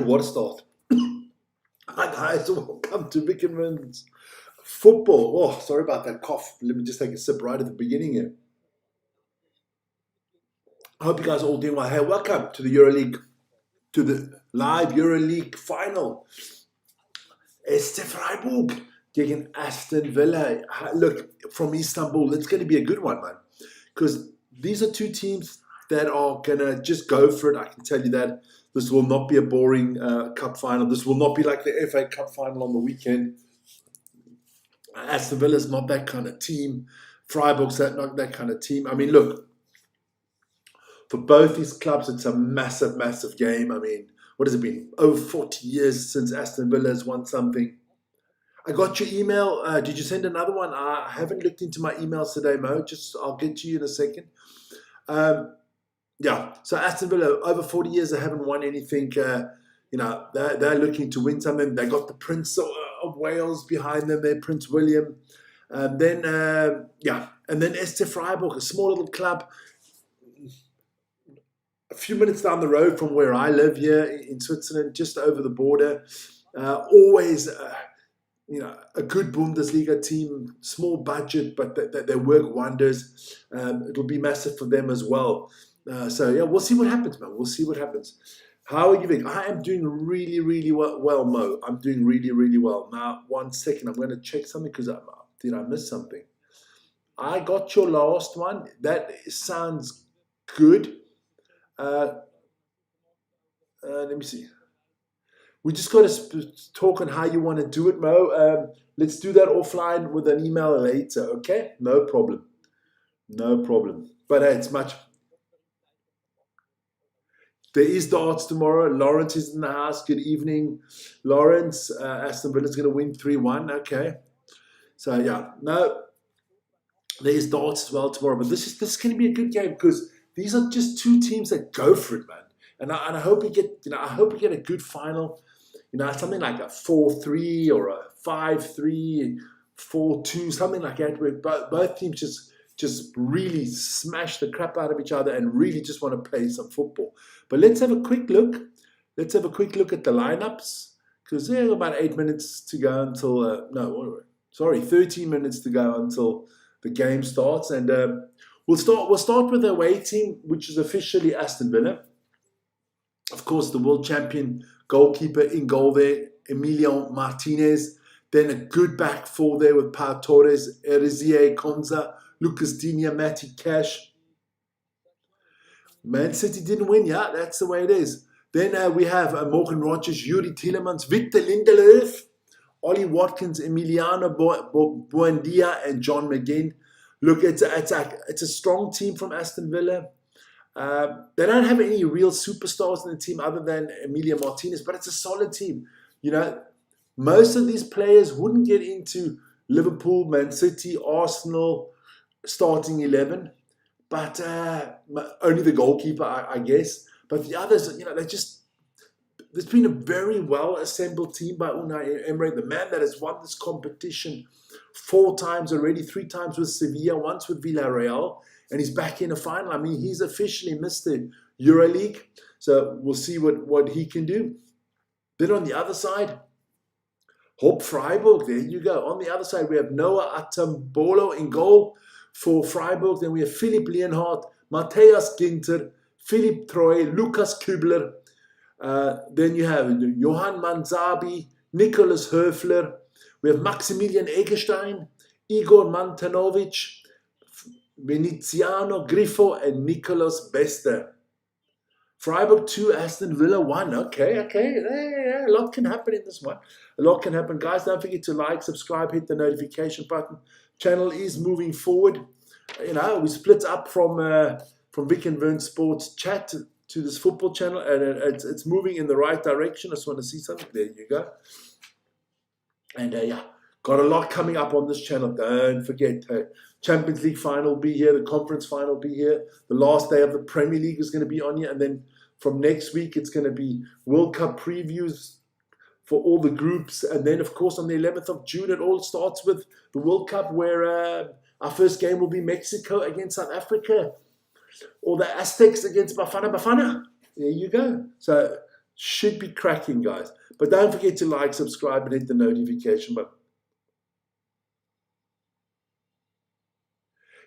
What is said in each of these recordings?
What a start. Hi guys, welcome to Vic and Vin's football. Oh, sorry about that cough. Let me just take a sip right at the beginning here. I hope you guys are all doing well. Hey, welcome to the EuroLeague, to the live EuroLeague final. SC Freiburg gegen Aston Villa. Look, from Istanbul, it's going to be a good one, man. Because these are two teams that are going to just go for it. I can tell you that. This will not be a boring cup final. This will not be like the FA Cup final on the weekend. Aston Villa is not that kind of team. Freiburg's not that kind of team. I mean, look, for both these clubs, it's a massive, massive game. I mean, what has it been? Over 40 years since Aston Villa has won something. I got your email. Did you send another one? I haven't looked into my emails today, Mo. I'll get to you in a second. Yeah, so Aston Villa, over 40 years, they haven't won anything. They're looking to win something. They got the Prince of Wales behind them there, Prince William. And then SC Freiburg, a small little club, a few minutes down the road from where I live here in Switzerland, just over the border. Always, a good Bundesliga team, small budget, but they work wonders. It'll be massive for them as well. We'll see what happens, man. We'll see what happens. How are you doing? I am doing really, really well, Mo. I'm doing really, really well. Now, 1 second. I'm going to check something because did I miss something? I got your last one. That sounds good. Let me see. We just got to talk on how you want to do it, Mo. Let's do that offline with an email later, okay? No problem. No problem. But it's much... There is darts tomorrow. Lawrence is in the house. Good evening, Lawrence. Aston Villa's going to win 3-1. Okay. So, yeah. No, there is darts as well tomorrow. But this is going to be a good game because these are just two teams that go for it, man. And I hope we get a good final. Something like a 4-3 or a 5-3, 4-2, something like that, where both teams just really smash the crap out of each other and really just want to play some football. But let's have a quick look. Let's have a quick look at the lineups because there's about 8 minutes to go until 13 minutes to go until the game starts, and we'll start with the away team, which is officially Aston Villa. Of course, the world champion goalkeeper in goal there, Emilio Martinez. Then a good back four there with Pau Torres, Erizier Konza, Lucas Digne, Matty Cash. Man City didn't win, yeah, that's the way it is. Then we have Morgan Rogers, Yuri Tielemans, Victor Lindelöf, Ollie Watkins, Emiliano Buendia, and John McGinn. Look, it's a strong team from Aston Villa. They don't have any real superstars in the team other than Emilio Martinez, but it's a solid team. Most of these players wouldn't get into Liverpool, Man City, Arsenal starting 11, but only the goalkeeper, I guess. But the others, there's been a very well-assembled team by Unai Emery, the man that has won this competition 4 times already, 3 times with Sevilla, once with Villarreal, and he's back in a final. I mean, he's officially Mr. EuroLeague, so we'll see what he can do. Then on the other side, Hope Freiburg, there you go. On the other side, we have Noah Atambolo in goal for Freiburg. Then we have Philipp Lienhardt, Matthias Ginter, Philipp Troy, Lukas Kübler. Then you have Johan Manzabi, Nicholas Höfler. We have Maximilian Eggestein, Igor Mantanovic, Veneziano Griffo, and Nicolas Bester. Freiburg 2, Aston Villa 1. Okay. Yeah, a lot can happen in this one. A lot can happen. Guys, don't forget to like, subscribe, hit the notification button. Channel is moving forward. We split up from Vic and Vern Sports Chat to this football channel, and it's moving in the right direction. I just want to see something. There you go. And got a lot coming up on this channel. Don't forget, Champions League final will be here. The conference final will be here. The last day of the Premier League is going to be on here. And then from next week, it's going to be World Cup previews for all the groups. And then, of course, on the 11th of June, it all starts with the World Cup, where our first game will be Mexico against South Africa, or the Aztecs against Bafana Bafana. There you go. So should be cracking, guys. But don't forget to like, subscribe, and hit the notification button.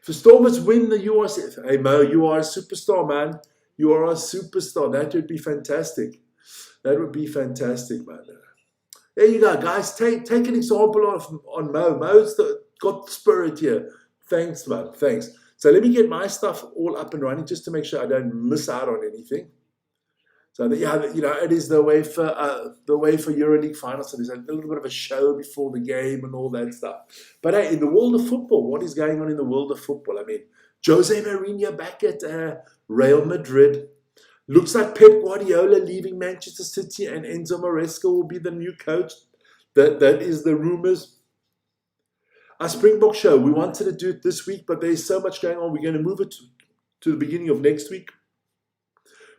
If the Stormers win the URC, hey Mo, you are a superstar, man. You are a superstar. That would be fantastic. That would be fantastic, man. There you go, guys. Take an example on Mo. Mo's got the spirit here. Thanks, man. Thanks. So let me get my stuff all up and running just to make sure I don't miss out on anything. So that, yeah, you know, it is the way for Europa League Final. So there's a little bit of a show before the game and all that stuff. But hey, in the world of football, what is going on in the world of football? I mean, Jose Mourinho back at Real Madrid. Looks like Pep Guardiola leaving Manchester City and Enzo Maresca will be the new coach. That is the rumors. Our Springbok show, we wanted to do it this week, but there's so much going on. We're going to move it to the beginning of next week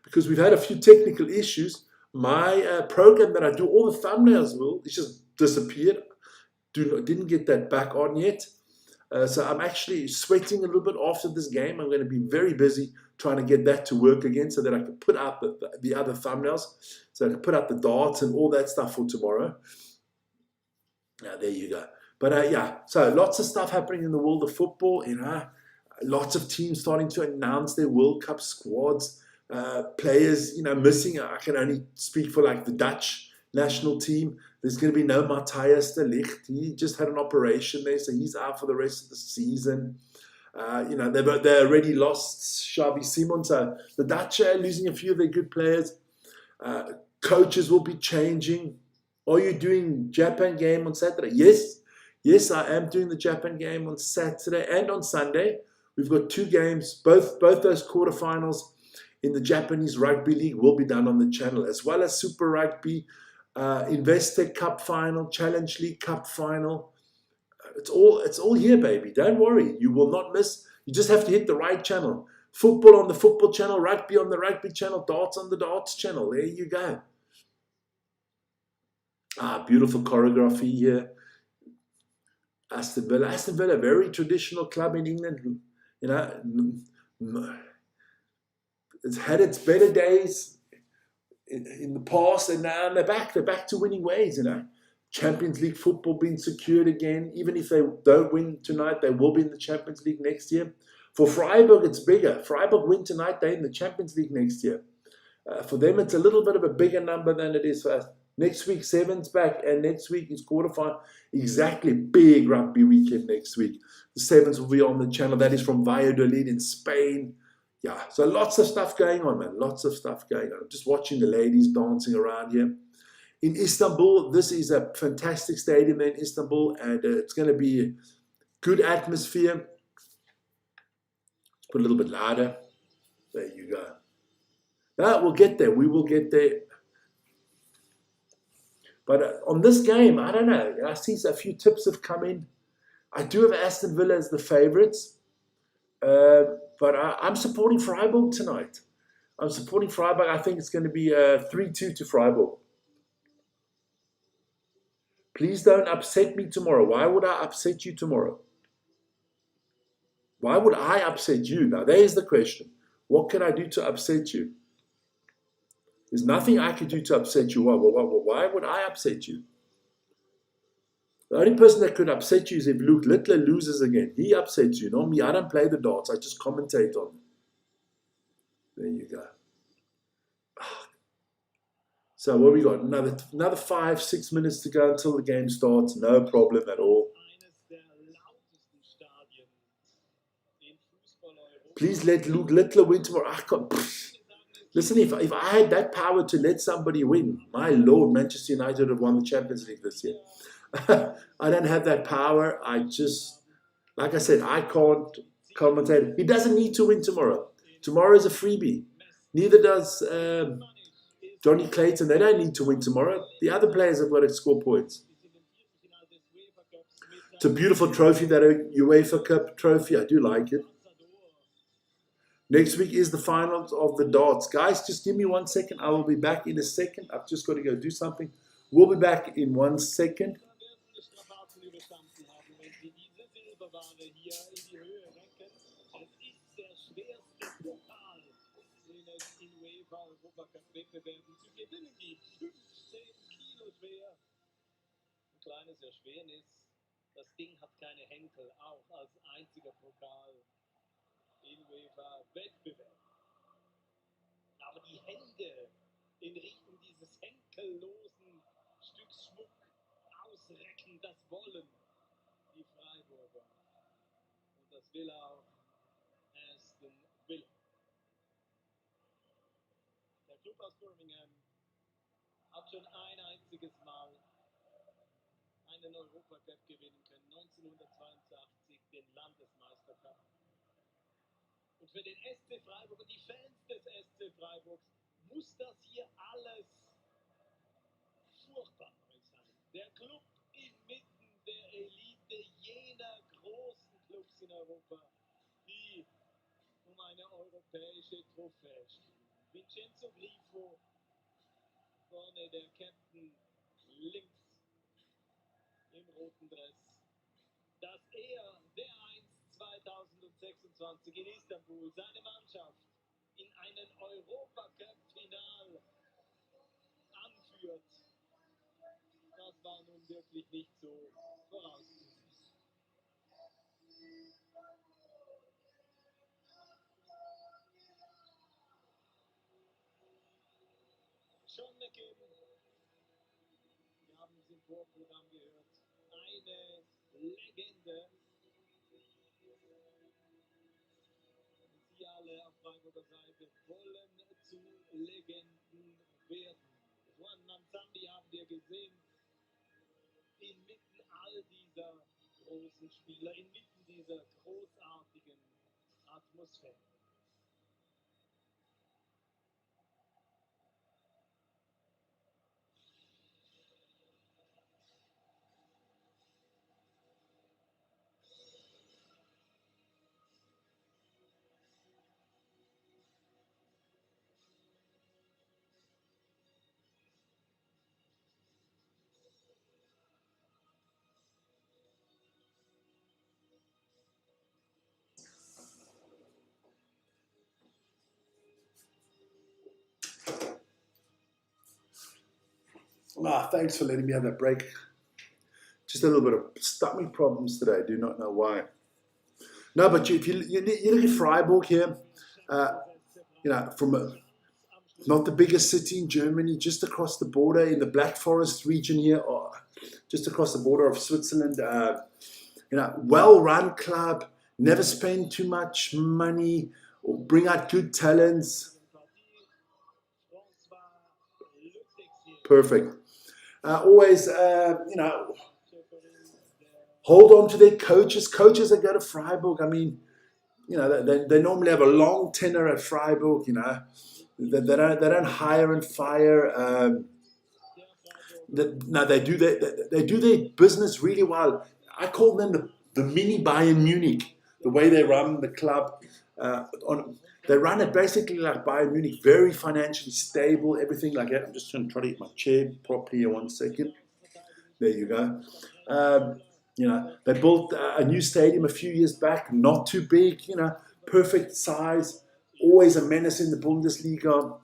because we've had a few technical issues. My program that I do all the thumbnails with, it just disappeared. Didn't get that back on yet. So I'm actually sweating a little bit after this game. I'm going to be very busy trying to get that to work again so that I can put out the other thumbnails, so I can put out the darts and all that stuff for tomorrow. Now, there you go. But yeah, so lots of stuff happening in the world of football. You know, lots of teams starting to announce their World Cup squads. Players, you know, missing. I can only speak for like the Dutch national team. There's going to be no Matthias de Ligt. He just had an operation there, so he's out for the rest of the season. You know, they already lost Xavi Simons. So the Dutch are losing a few of their good players. Coaches will be changing. Are you doing Japan game on Saturday? Yes, I am doing the Japan game on Saturday and on Sunday. We've got two games. Both those quarterfinals in the Japanese Rugby League will be done on the channel, as well as Super Rugby, Investec Cup Final, Challenge League Cup Final. It's all here, baby. Don't worry. You will not miss. You just have to hit the right channel. Football on the football channel, rugby on the rugby channel, darts on the darts channel. There you go. Beautiful choreography here. Aston Villa, very traditional club in England. You know, it's had its better days in the past, and now they're back. They're back to winning ways. You know, Champions League football being secured again. Even if they don't win tonight, they will be in the Champions League next year. For Freiburg, it's bigger. Freiburg win tonight, they're in the Champions League next year. For them, it's a little bit of a bigger number than it is for us. Next week, Sevens back, and next week is quarterfinal. Exactly, big rugby weekend next week. The Sevens will be on the channel. That is from Valladolid in Spain. Yeah, so lots of stuff going on, man. Lots of stuff going on. I'm just watching the ladies dancing around here. In Istanbul, this is a fantastic stadium in Istanbul, and it's going to be a good atmosphere. Let's put a little bit louder. There you go. Now, we'll get there. We will get there. But on this game, I don't know. I see a few tips have come in. I do have Aston Villa as the favourites. But I'm supporting Freiburg tonight. I'm supporting Freiburg. I think it's going to be 3-2 to Freiburg. Please don't upset me tomorrow. Why would I upset you tomorrow? Why would I upset you? Now, there's the question. What can I do to upset you? There's nothing I could do to upset you. Why would I upset you? The only person that could upset you is if Luke Littler loses again. He upsets you, not me. I don't play the darts. I just commentate on them. There you go. So what we got? Another 5-6 minutes to go until the game starts. No problem at all. Please let Luke Littler win tomorrow. Listen, if I had that power to let somebody win, my Lord, Manchester United would have won the Champions League this year. I don't have that power. I just, like I said, I can't commentate. He doesn't need to win tomorrow. Tomorrow is a freebie. Neither does Johnny Clayton. They don't need to win tomorrow. The other players have got to score points. It's a beautiful trophy, that UEFA Cup trophy. I do like it. Next week is the finals of the darts. Guys, just give me 1 second. I will be back in a second. I've just got to go do something. We'll be back in 1 second. Europacup-Wettbewerben zu gewinnen gibt. 15 Kilo schwer. Ein kleines Erschwernis. Das Ding hat keine Henkel, auch als einziger Pokal im UEFA-Wettbewerb. Aber die Hände in Richtung dieses henkellosen Stücks Schmuck ausrecken, das wollen die Freiburger. Und das will auch Aston Villa. Der Club aus Birmingham hat schon ein einziges Mal einen Europacup gewinnen können, 1982, den Landesmeistercup. Und für den SC Freiburg und die Fans des SC Freiburgs muss das hier alles furchtbar neu sein. Der Club inmitten der Elite jener großen Clubs in Europa, die um eine europäische Trophäe spielen. Vincenzo Grifo, vorne der Captain, links im roten Dress. Dass er, der einst 2026 in Istanbul seine Mannschaft in einen Europacup-Final anführt, das war nun wirklich nicht so vorauszusehen. John McGinn, wir haben es im Vorprogramm gehört, eine Legende. Sie alle auf Freiburger Seite wollen zu Legenden werden. Juan Manzandi haben wir gesehen, inmitten all dieser großen Spieler, inmitten dieser großartigen Atmosphäre. Thanks for letting me have that break. Just a little bit of stomach problems today. I do not know why. No, but if you look at Freiburg here, from not the biggest city in Germany, just across the border in the Black Forest region here, or just across the border of Switzerland. Well-run club, never spend too much money, or bring out good talents. Perfect. Always, hold on to their coaches. Coaches that go to Freiburg, I mean, they normally have a long tenure at Freiburg. They don't hire and fire. They do their business really well. I call them the mini Bayern Munich. The way they run the club, they run it basically like Bayern Munich, very financially stable, everything like that. I'm just going to try to get my chair properly here 1 second. There you go. They built a new stadium a few years back, not too big, perfect size, always a menace in the Bundesliga.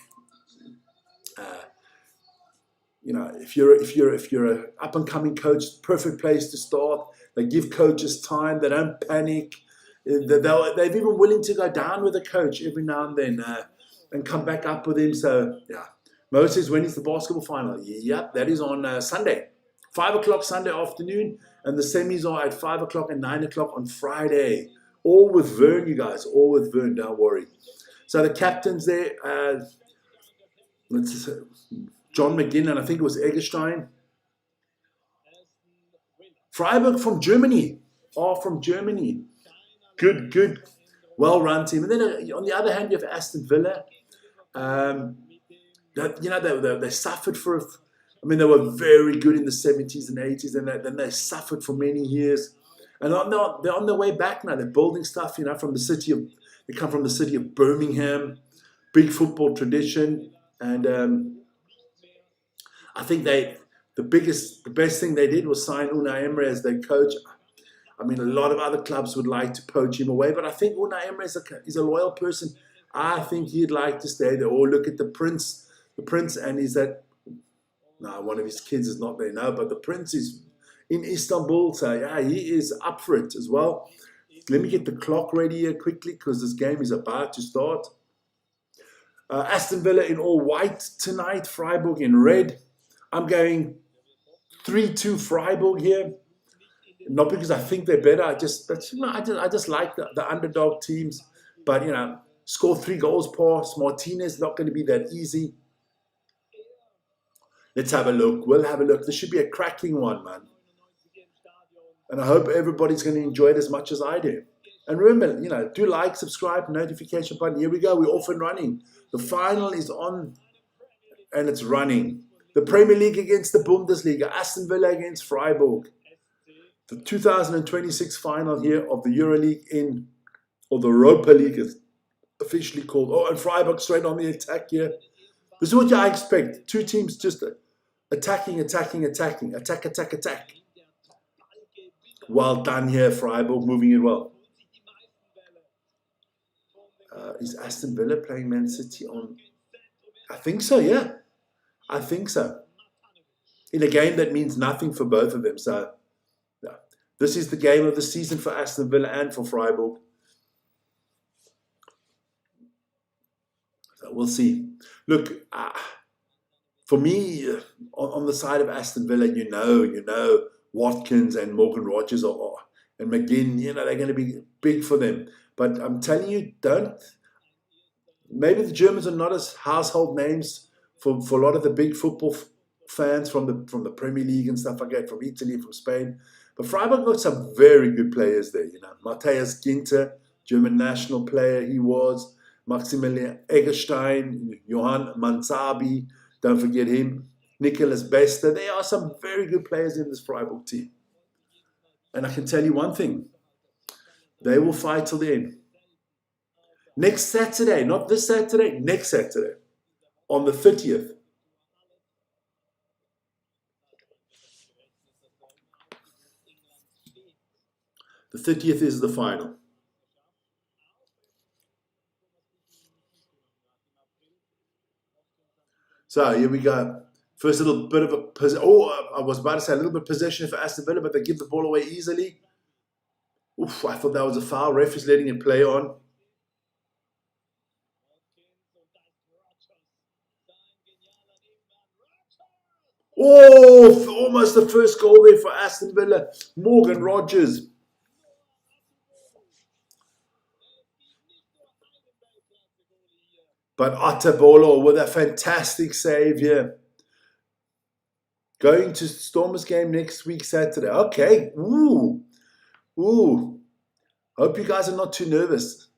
If you're an up and coming coach, perfect place to start. They give coaches time. They don't panic. They're even willing to go down with a coach every now and then and come back up with him. So yeah, Mo says, when is the basketball final? Yep, that is on Sunday, 5 o'clock Sunday afternoon, and the semis are at 5 o'clock and 9 o'clock on Friday. All with Vern, you guys. All with Vern. Don't worry. So the captains there. John McGinn, and I think it was Eggestein. Freiburg from Germany. From Germany. Good, well-run team. And then on the other hand, you have Aston Villa. They suffered for, they were very good in the 70s and 80s, and then they suffered for many years. And they're on their way back now. They're building stuff, they come from the city of Birmingham, big football tradition. And I think the best thing they did was sign Unai Emery as their coach. A lot of other clubs would like to poach him away, but I think Unai Emery is a loyal person. I think he'd like to stay there. Or look at the Prince The Prince, and is that, no, one of his kids is not there now, but the Prince is in Istanbul, so yeah, he is up for it as well. Let me get the clock ready here quickly because this game is about to start. Aston Villa in all white tonight, Freiburg in red. I'm going 3-2 Freiburg here. Not because I think they're better. I just like the underdog teams. But, you know, score 3 goals past Martinez, not going to be that easy. Let's have a look. We'll have a look. This should be a cracking one, man. And I hope everybody's going to enjoy it as much as I do. And remember, you know, do like, subscribe, notification button. Here we go. We're off and running. The final is on and it's running. The Premier League against the Bundesliga. Aston Villa against Freiburg. The 2026 final here of the Europa League or the Europa League is officially called. Oh, and Freiburg straight on the attack here. This is what I expect. 2 teams just attacking. Attack. Well done here, Freiburg, moving it well. Is Aston Villa playing Man City on? I think so, yeah. I think so. In a game that means nothing for both of them. So, yeah. This is the game of the season for Aston Villa and for Freiburg. So we'll see. Look, for me, on the side of Aston Villa, you know, Watkins and Morgan Rogers and McGinn, you know, they're going to be big for them. But I'm telling you, maybe the Germans are not as household names for a lot of the big football fans from the Premier League and stuff like that, from Italy, from Spain. But Freiburg got some very good players there, you know. Matthias Ginter, German national player, he was. Maximilian Eggestein, Johann Manzabi, don't forget him. Nicholas Bester. There are some very good players in this Freiburg team. And I can tell you one thing. They will fight till the end. Next Saturday, not this Saturday, next Saturday, on the 30th. The 30th is the final. So here we go. First little bit of I was about to say a little bit of possession for Aston Villa, but they give the ball away easily. Oof, I thought that was a foul. Ref is letting it play on. Oh, almost the first goal there for Aston Villa. Morgan Rogers. But Otabolo with a fantastic save here. Going to Stormers game next week, Saturday. Okay. Ooh. Hope you guys are not too nervous.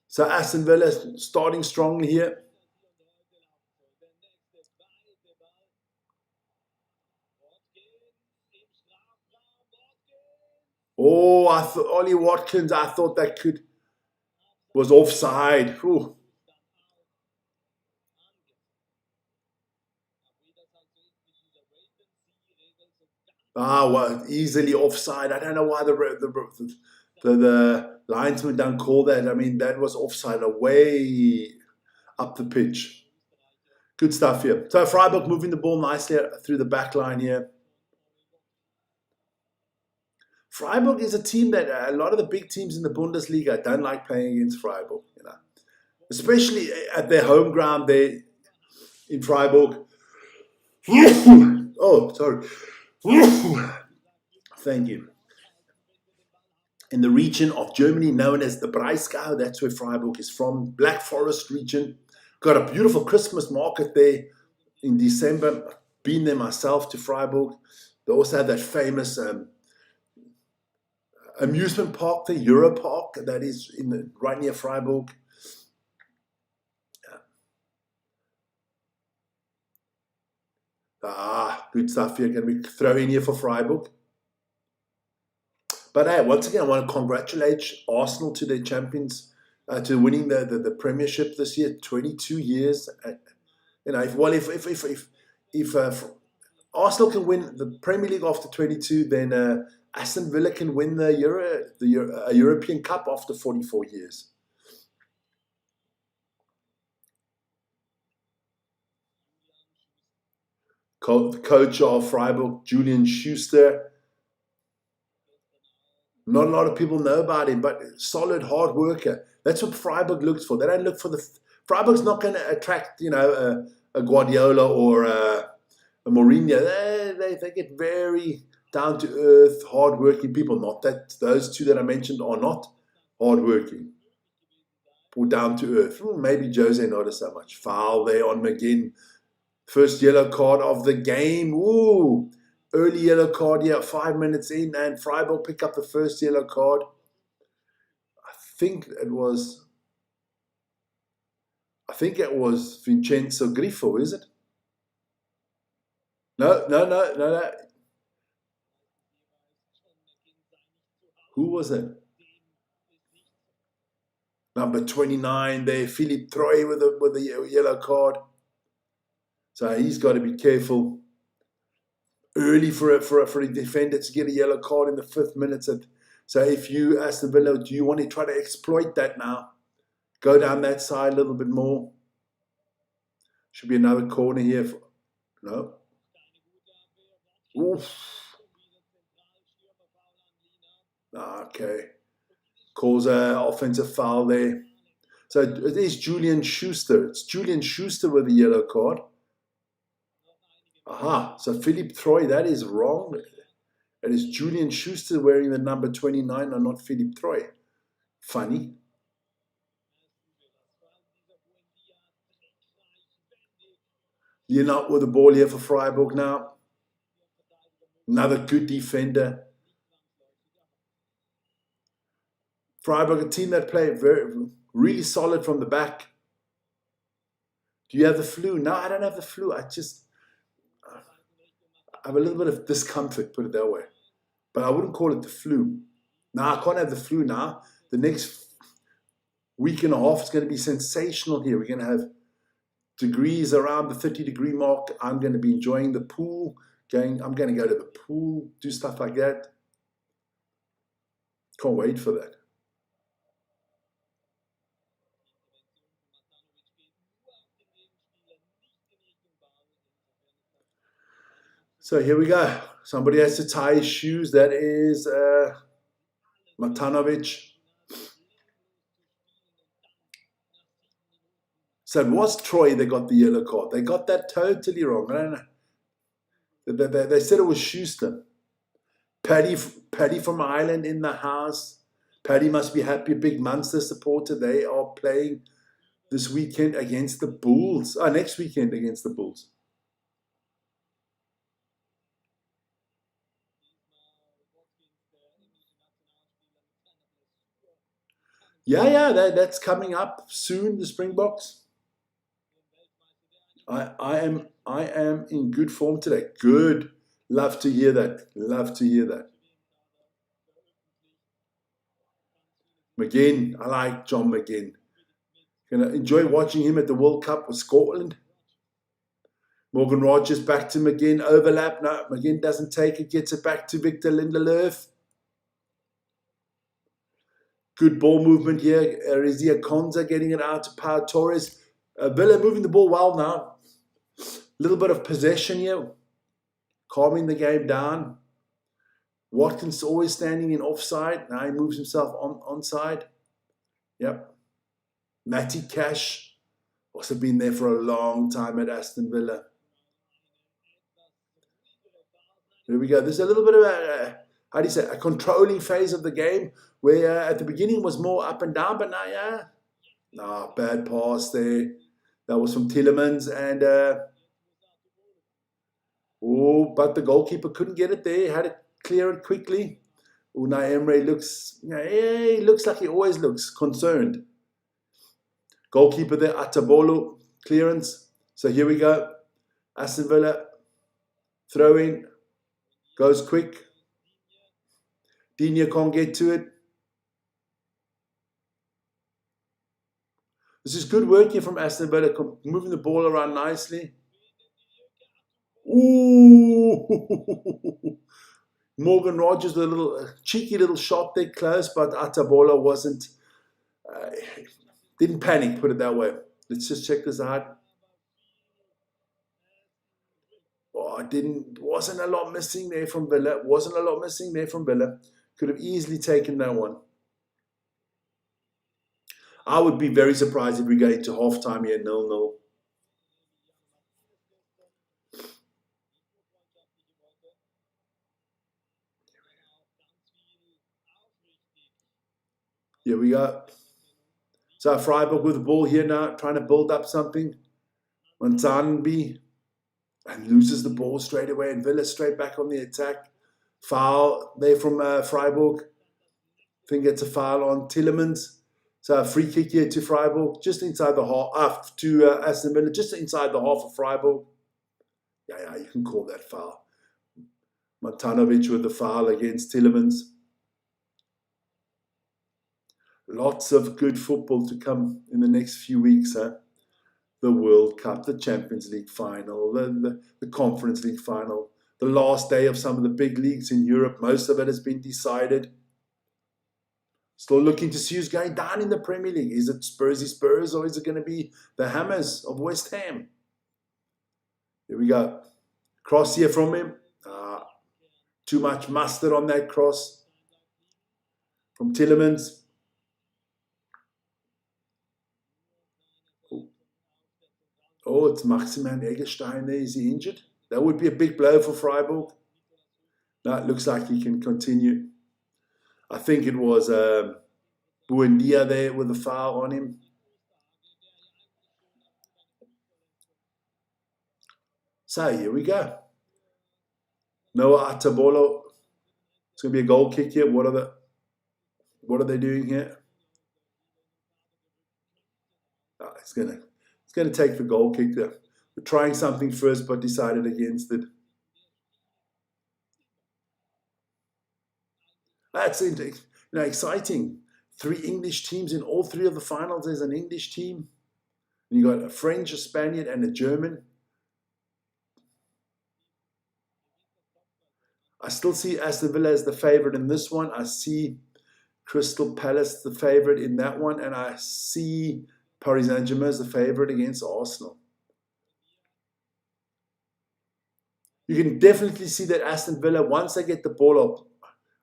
So Aston Villa starting strongly here. Oh, I thought Ollie Watkins, I thought that was offside. Ooh. Well, easily offside. I don't know why the linesman don't call that. I mean, that was offside away up the pitch. Good stuff here. So Freiburg moving the ball nicely through the back line here. Freiburg is a team that a lot of the big teams in the Bundesliga don't like playing against Freiburg, you know, especially at their home ground there in Freiburg. Oh, sorry. Thank you. In the region of Germany known as the Breisgau, that's where Freiburg is from, Black Forest region. Got a beautiful Christmas market there in December. Been there myself to Freiburg. They also have that famous amusement park, the Euro Park, that is right near Freiburg. Good stuff here. Can we throw in here for Freiburg? But hey, once again, I want to congratulate Arsenal to their champions, to winning the Premiership this year. 22 years. You know, if Arsenal can win the Premier League after 22, then Aston Villa can win the European Cup after 44 years. The coach of Freiburg, Julian Schuster. Not a lot of people know about him, but solid hard worker. That's what Freiburg looks for. They don't look for the... Freiburg's not going to attract, a Guardiola or a Mourinho. They get very down-to-earth, hard-working people. Not that those two that I mentioned are not hard-working or down-to-earth. Maybe Jose not so much. Foul there on McGinn. First yellow card of the game. Ooh, early yellow card here, 5 minutes in, and Freiburg pick up the first yellow card. I think it was Vincenzo Grifo, is it? No. Who was it? Number 29 there, Philippe Troy with a yellow card. So he's got to be careful. Early for a defender to get a yellow card in the 5th minute. So if you, Aston Villa, do you want to try to exploit that now? Go down that side a little bit more. Should be another corner here. No. Oof. Okay. Calls an offensive foul there. So it is Julian Schuster. It's Julian Schuster with a yellow card. Aha, so Philippe Troy, that is wrong. It is Julian Schuster wearing the number 29 and not Philippe Troy. Funny. Leonard with the ball here for Freiburg now. Another good defender. Freiburg, a team that play really solid from the back. Do you have the flu? No, I don't have the flu. I have a little bit of discomfort, put it that way. But I wouldn't call it the flu. Now, I can't have the flu now. The next week and a half is going to be sensational here. We're going to have degrees around the 30-degree mark. I'm going to be enjoying the pool. I'm going to go to the pool, do stuff like that. Can't wait for that. So here we go. Somebody has to tie his shoes. That is Matanovic. So it was Troy that got the yellow card. They got that totally wrong. I don't know. They said it was Schuster. Paddy from Ireland in the house. Paddy must be happy. Big Munster supporter. They are playing this weekend against the Bulls. Next weekend against the Bulls. Yeah, that's coming up soon, the Springboks. I am in good form today. Good. Love to hear that. Love to hear that. McGinn. I like John McGinn. Gonna enjoy watching him at the World Cup with Scotland. Morgan Rogers back to McGinn. Overlap. No, McGinn doesn't take it. Gets it back to Victor Lindelöf. Good ball movement here. Rizia Konza getting it out to Pau Torres. Villa moving the ball well now. A little bit of possession here. Calming the game down. Watkins always standing in offside. Now he moves himself onside. Yep. Matty Cash. Also been there for a long time at Aston Villa. Here we go. There's a little bit of a controlling phase of the game where at the beginning was more up and down, but now, bad pass there. That was from Tielemans and but the goalkeeper couldn't get it there. Had to clear it quickly. Unai Emery looks like he always looks concerned. Goalkeeper there, Atabolo, clearance. So here we go. Aston Villa, throw in, goes quick. Digne can't get to it. This is good work here from Aston Villa, moving the ball around nicely. Ooh! Morgan Rogers with a cheeky little shot there close, but Atabola didn't panic, put it that way. Let's just check this out. Oh, wasn't a lot missing there from Villa. Wasn't a lot missing there from Villa. Could have easily taken that one. I would be very surprised if we go into halftime here 0-0. Here we go. So Freiburg with the ball here now, trying to build up something. Montanbi and loses the ball straight away, and Villa straight back on the attack. Foul there from Freiburg. I think it's a foul on Tillemans. So a free kick here to Freiburg, just inside the half, to Aston Villa, just inside the half of Freiburg. Yeah, you can call that foul. Matanovic with the foul against Tillemans. Lots of good football to come in the next few weeks. The World Cup, the Champions League final, the Conference League final, the last day of some of the big leagues in Europe. Most of it has been decided. Still looking to see who's going down in the Premier League. Is it Spurs, or is it going to be the Hammers of West Ham? Here we go. Cross here from him. Too much mustard on that cross from Tillemans. Oh, it's Maximan Eggestein there. Is he injured? That would be a big blow for Freiburg. No, it looks like he can continue. I think it was Buendia there with a foul on him. So here we go. Noah Atabolo. It's going to be a goal kick here. What are they doing here? Oh, it's going to take the goal kick there. We're trying something first, but decided against it. That's exciting. 3 English teams in all 3 of the finals. There's an English team. And you got a French, a Spaniard, and a German. I still see Aston Villa as the favorite in this one. I see Crystal Palace the favorite in that one. And I see Paris Saint-Germain as the favorite against Arsenal. You can definitely see that Aston Villa, once they get the ball up,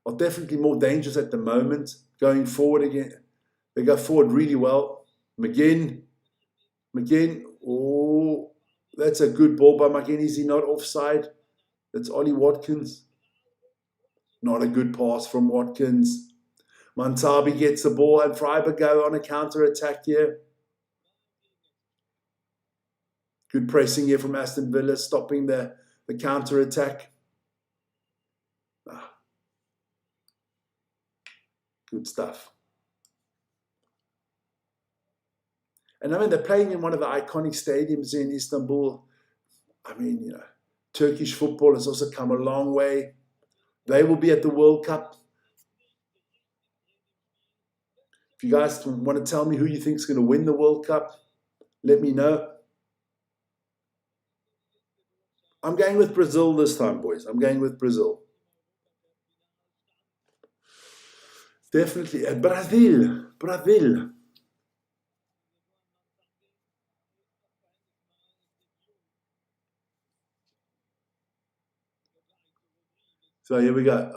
are definitely more dangerous at the moment. Going forward again, they go forward really well. McGinn. Oh, that's a good ball by McGinn. Is he not offside? That's Ollie Watkins. Not a good pass from Watkins. Mantabi gets the ball, and Freiburg go on a counter-attack here. Good pressing here from Aston Villa, stopping the counter-attack. Good stuff. And I mean, they're playing in one of the iconic stadiums in Istanbul. I mean, Turkish football has also come a long way. They will be at the World Cup. If you guys want to tell me who you think is going to win the World Cup, let me know. I'm going with Brazil this time, boys. I'm going with Brazil. Definitely. Brazil. So here we go.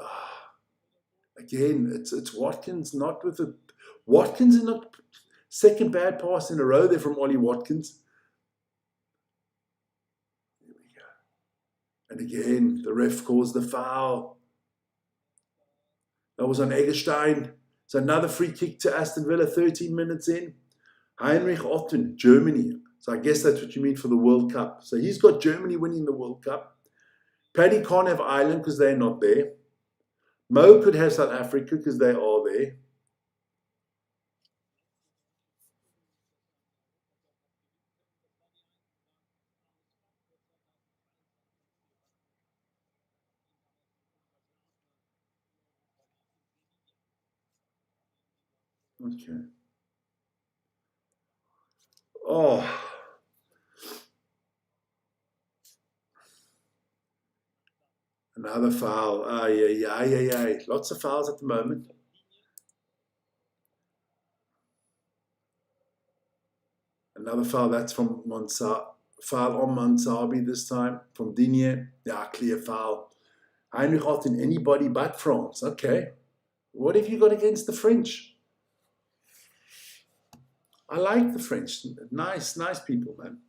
Again, it's Watkins, not with the... Watkins is not... Second bad pass in a row there from Ollie Watkins. Here we go. And again, the ref calls the foul. That was on Eggestein. So another free kick to Aston Villa, 13 minutes in. Heinrich Otten, Germany. So I guess that's what you mean for the World Cup. So he's got Germany winning the World Cup. Paddy can't have Ireland because they're not there. Mo could have South Africa because they are there. Okay. Oh. Another foul. Yeah. Lots of fouls at the moment. Another foul. That's from Foul on Mansabi this time from Digne. Yeah, clear foul. Heinrich Otten, anybody but France. Okay. What have you got against the French? I like the French. Nice people, man.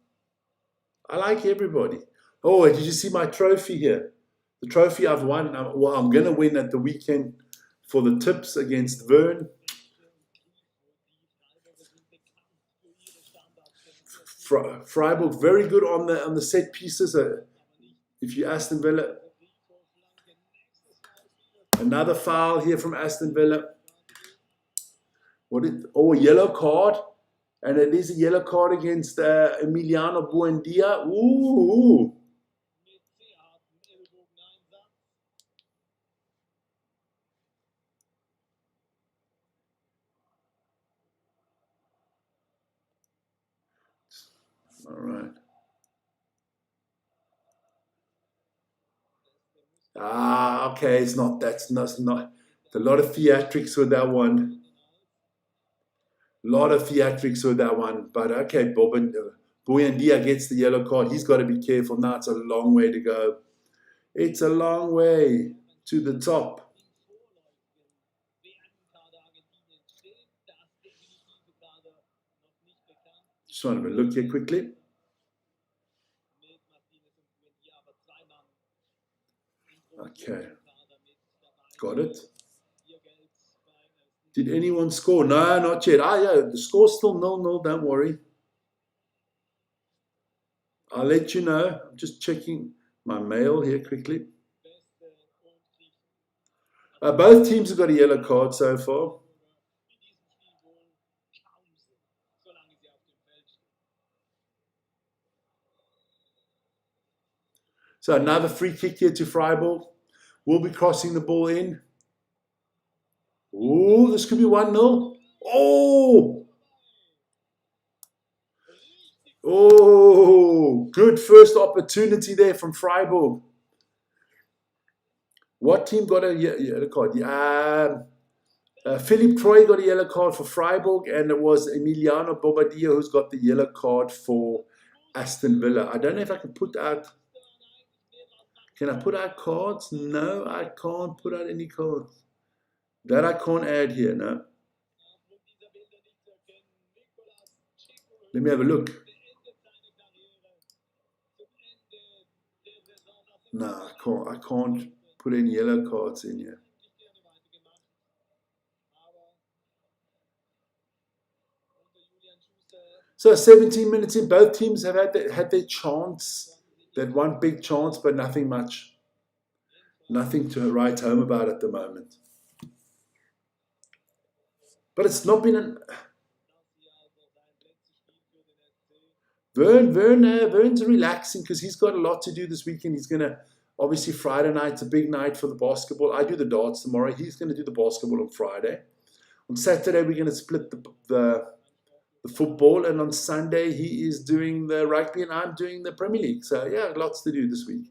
I like everybody. Oh, did you see my trophy here? The trophy I've won. Well, I'm going to win at the weekend for the tips against Vern. Freiburg, very good on the set pieces. If you Aston Villa. Another foul here from Aston Villa. A yellow card. And it is a yellow card against Emiliano Buendia. Ooh. All right. Okay. It's not. That's not. A lot of theatrics with that one. Lot of theatrics with that one. But okay, Buendia gets the yellow card. He's got to be careful now. It's a long way to go. It's a long way to the top. Just want to have a look here quickly. Okay. Got it. Did anyone score? No, not yet. Yeah, the score's still 0-0. Don't worry. I'll let you know. I'm just checking my mail here quickly. Both teams have got a yellow card so far. So another free kick here to Freiburg. We'll be crossing the ball in. Ooh, this could be 1-0. Oh! Oh, good first opportunity there from Freiburg. What team got a yellow card? Philippe Troy got a yellow card for Freiburg, and it was Emiliano Bobadilla who's got the yellow card for Aston Villa. I don't know if I can put out... Can I put out cards? No, I can't put out any cards. That I can't add here, no. Let me have a look. No, I can't put any yellow cards in here. So 17 minutes in, both teams have had their chance. That one big chance, but nothing much. Nothing to write home about at the moment. But it's not been Vern's relaxing because he's got a lot to do this weekend. He's going to, obviously Friday night's a big night for the basketball. I do the darts tomorrow. He's going to do the basketball on Friday. On Saturday, we're going to split the football. And on Sunday, he is doing the rugby and I'm doing the Premier League. So, yeah, lots to do this week.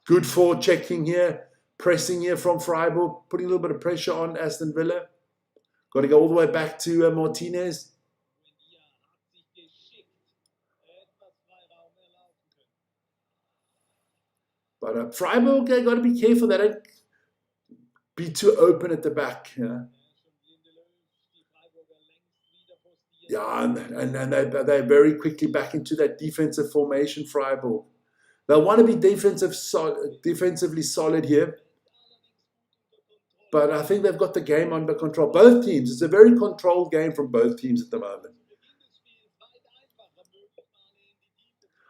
Good forward checking here. Pressing here from Freiburg. Putting a little bit of pressure on Aston Villa. Got to go all the way back to Martinez. But Freiburg, they got to be careful. They don't be too open at the back. Yeah, and they're very quickly back into that defensive formation, Freiburg. They'll want to be defensively solid here. But I think they've got the game under control. Both teams. It's a very controlled game from both teams at the moment.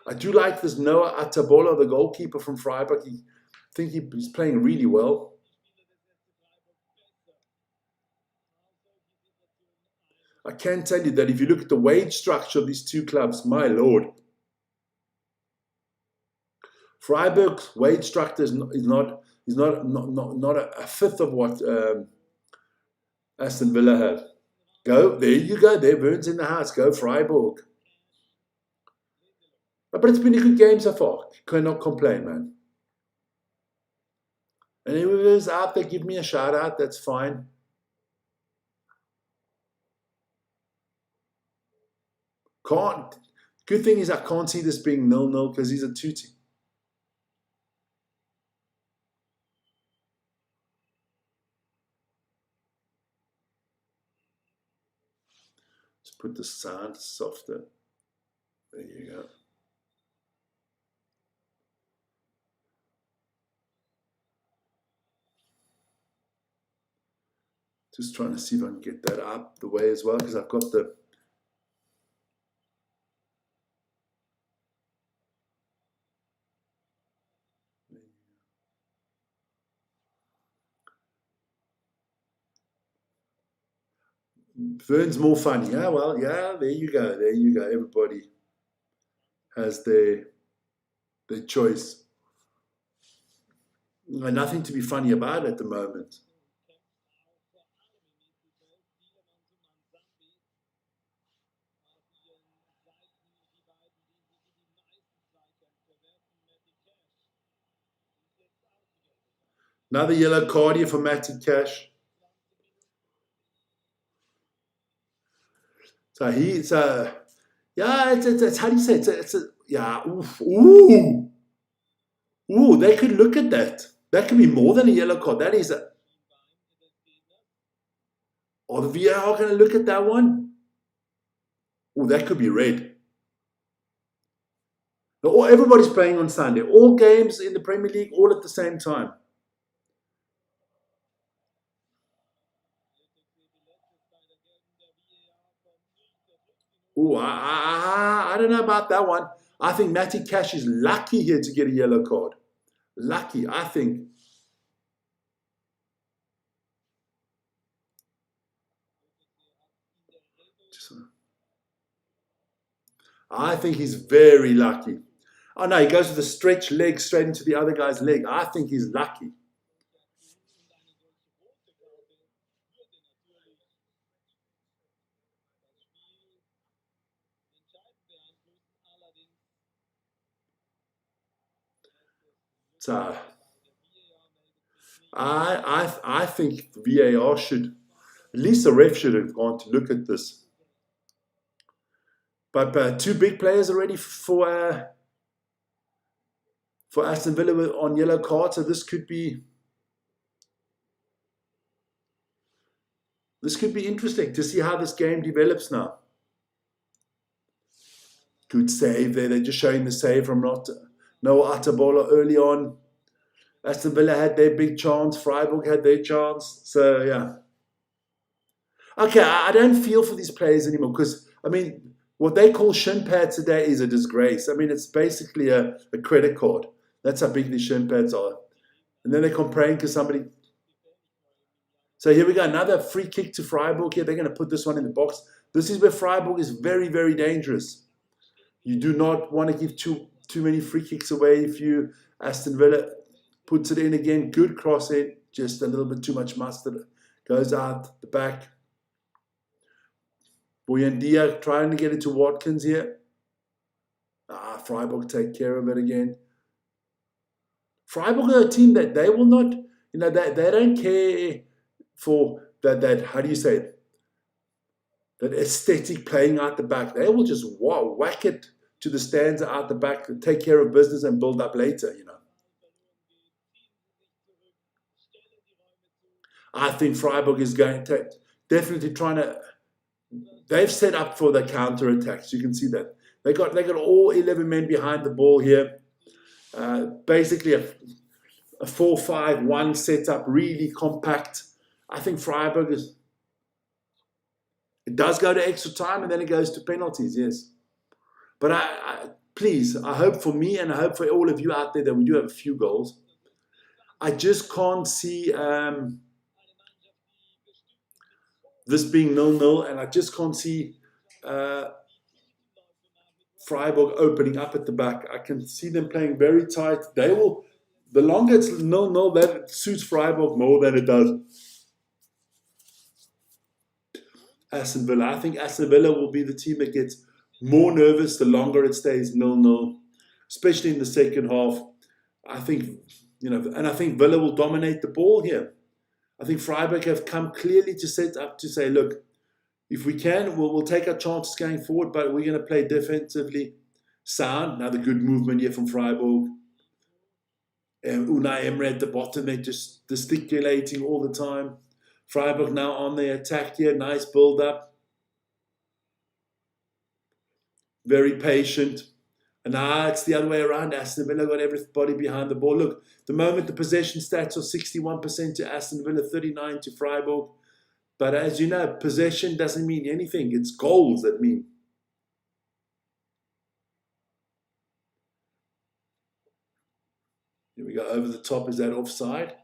I do like this Noah Atabola, the goalkeeper from Freiburg. I think he's playing really well. I can tell you that if you look at the wage structure of these two clubs, my lord. Freiburg's wage structure is not a fifth of what Aston Villa have. There you go. There, Vern's in the house. Go Freiburg. But it's been a good game so far. Cannot complain, man. And if it's out there, give me a shout out. That's fine. Can't Good thing is I can't see this being 0-0 because he's a tootie. Let's put the sound softer. There you go. Just trying to see if I can get that up the way as well, because I've got the... Vern's more fun. Yeah, well, yeah, there you go. There you go. Everybody has their choice. And nothing to be funny about at the moment. Another yellow card here for Matty Cash. So he's yeah, it's how do you say it? It's a yeah, ooh. Ooh, they could look at that. That could be more than a yellow card. That is a... Oh, the VAR going to look at that one? Oh, that could be red. Now, everybody's playing on Sunday. All games in the Premier League, all at the same time. Oh, I don't know about that one. I think Matty Cash is lucky here to get a yellow card. Lucky, I think. I think he's very lucky. Oh no, he goes with a stretch leg straight into the other guy's leg. I think he's lucky. So I think VAR should, at least the ref should have gone to look at this. But two big players already for Aston Villa on yellow cards, so this could be interesting to see how this game develops now. Good save there. They're just showing the save from Noah Atabola early on. Aston Villa had their big chance. Freiburg had their chance. So, yeah. Okay, I don't feel for these players anymore because, I mean, what they call shin pads today is a disgrace. I mean, it's basically a credit card. That's how big these shin pads are. And then they complain because somebody... So here we go. Another free kick to Freiburg here. They're going to put this one in the box. This is where Freiburg is very, very dangerous. You do not want to give too many free kicks away. If you... Aston Villa puts it in again. Good cross in. Just a little bit too much mustard. Goes out the back. Buendia trying to get it to Watkins here. Freiburg take care of it again. Freiburg are a team that they will not, they don't care for that, how do you say it? That aesthetic playing out the back. They will just whack it to the stands out the back, take care of business and build up later, I think Freiburg is going to definitely trying to... They've set up for the counter-attacks. You can see that. They got all 11 men behind the ball here. Basically a 4-5-1 setup, really compact. I think Freiburg is... It does go to extra time and then it goes to penalties, yes. But please, I hope for me and I hope for all of you out there that we do have a few goals. I just can't see... this being 0-0, and I just can't see Freiburg opening up at the back. I can see them playing very tight. They will, the longer it's 0-0, that suits Freiburg more than it does Aston Villa. I think Aston Villa will be the team that gets more nervous the longer it stays 0-0, especially in the second half. I think, and I think Villa will dominate the ball here. I think Freiburg have come clearly to set up to say, look, if we can, we'll take our chances going forward, but we're going to play defensively. sound. Another good movement here from Freiburg. Unai Emery at the bottom, they're just gesticulating all the time. Freiburg now on the attack here. Nice build-up. Very patient. And now it's the other way around. Aston Villa got everybody behind the ball. Look, the moment the possession stats are 61% to Aston Villa, 39% to Freiburg. But as you know, possession doesn't mean anything. It's goals that mean. Here we go, over the top. Is that offside?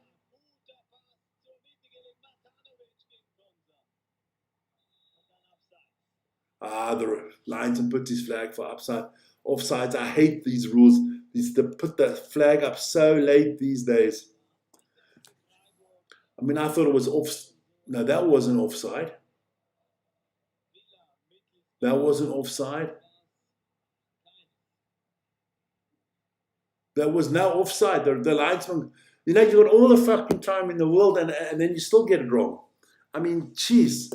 The linesman put his flag for offsides. I hate these rules. They put the flag up so late these days. I mean, I thought it was off. No, that wasn't offside. That wasn't offside. There was no offside. The linesman, you know, you got all the fucking time in the world and then you still get it wrong. I mean, jeez.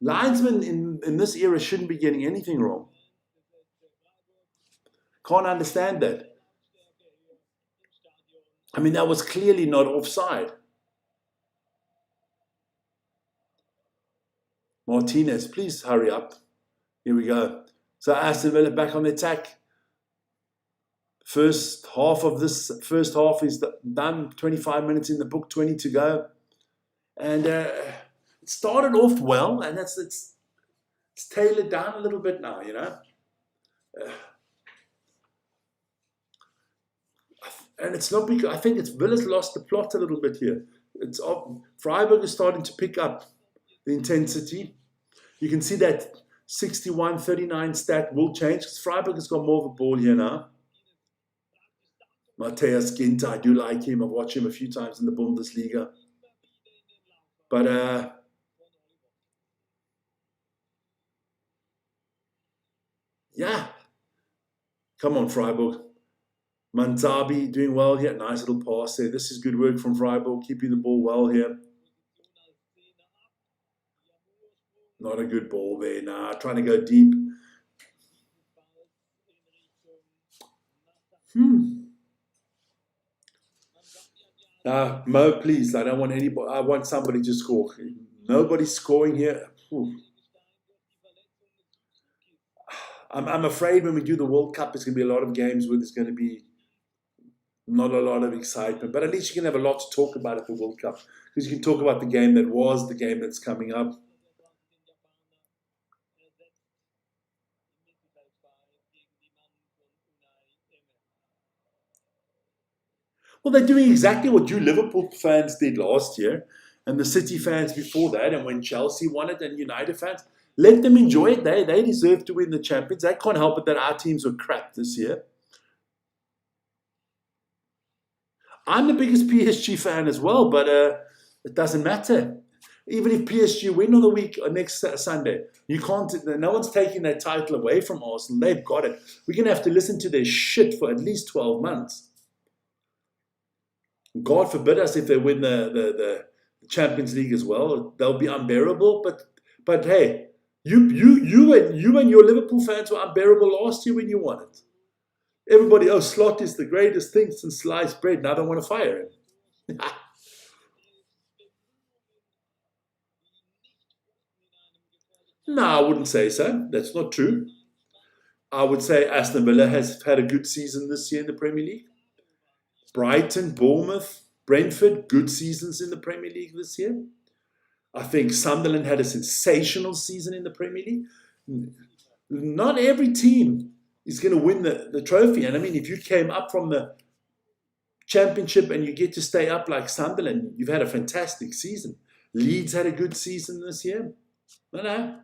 Linesmen in this era shouldn't be getting anything wrong. Can't understand that. I mean, that was clearly not offside. Martinez, please hurry up. Here we go. So Aston Villa back on the attack. First half is done. 25 minutes in the book, 20 to go. And it started off well, and it's tailored down a little bit now, you know. And it's not because I think it's Villa's lost the plot a little bit here. Freiburg is starting to pick up the intensity. You can see that 61-39 stat will change because Freiburg has got more of a ball here now. Matthias Ginter, I do like him. I've watched him a few times in the Bundesliga. But yeah, come on Freiburg. Manzabi doing well here. Nice little pass there. This is good work from Freiburg, keeping the ball well here. Not a good ball there. Nah, trying to go deep. Mo, please. I don't want anybody. I want somebody to score. Nobody's scoring here. I'm afraid when we do the World Cup, it's going to be a lot of games where there's going to be not a lot of excitement. But at least you can have a lot to talk about at the World Cup because you can talk about the game that was, the game that's coming up. Well, they're doing exactly what you Liverpool fans did last year and the City fans before that, and when Chelsea won it and United fans. Let them enjoy it. They deserve to win the Champions. They can't help it that our teams were crap this year. I'm the biggest PSG fan as well, but it doesn't matter. Even if PSG win on the week or next Sunday, you can't. No one's taking their title away from Arsenal. They've got it. We're going to have to listen to their shit for at least 12 months. God forbid us if they win the Champions League as well. They'll be unbearable. But hey, you and your Liverpool fans were unbearable last year when you won it. Everybody, Slot is the greatest thing since sliced bread. Now I don't want to fire him. No, I wouldn't say so. That's not true. I would say Aston Villa has had a good season this year in the Premier League. Brighton, Bournemouth, Brentford, good seasons in the Premier League this year. I think Sunderland had a sensational season in the Premier League. Not every team is going to win the trophy. And I mean, if you came up from the Championship and you get to stay up like Sunderland, you've had a fantastic season. Leeds had a good season this year. No.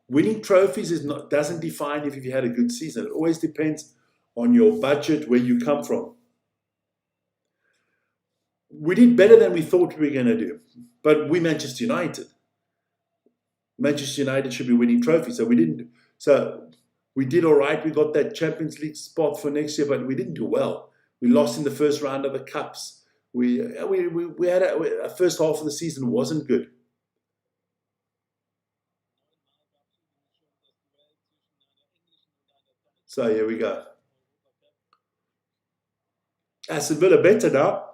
Winning trophies doesn't define if you had a good season. It always depends on your budget, where you come from. We did better than we thought we were going to do. But we're Manchester United. Manchester United should be winning trophies, so we didn't. So we did all right. We got that Champions League spot for next year, but we didn't do well. We lost in the first round of the Cups. We had a first half of the season wasn't good. So here we go. Aston Villa better now.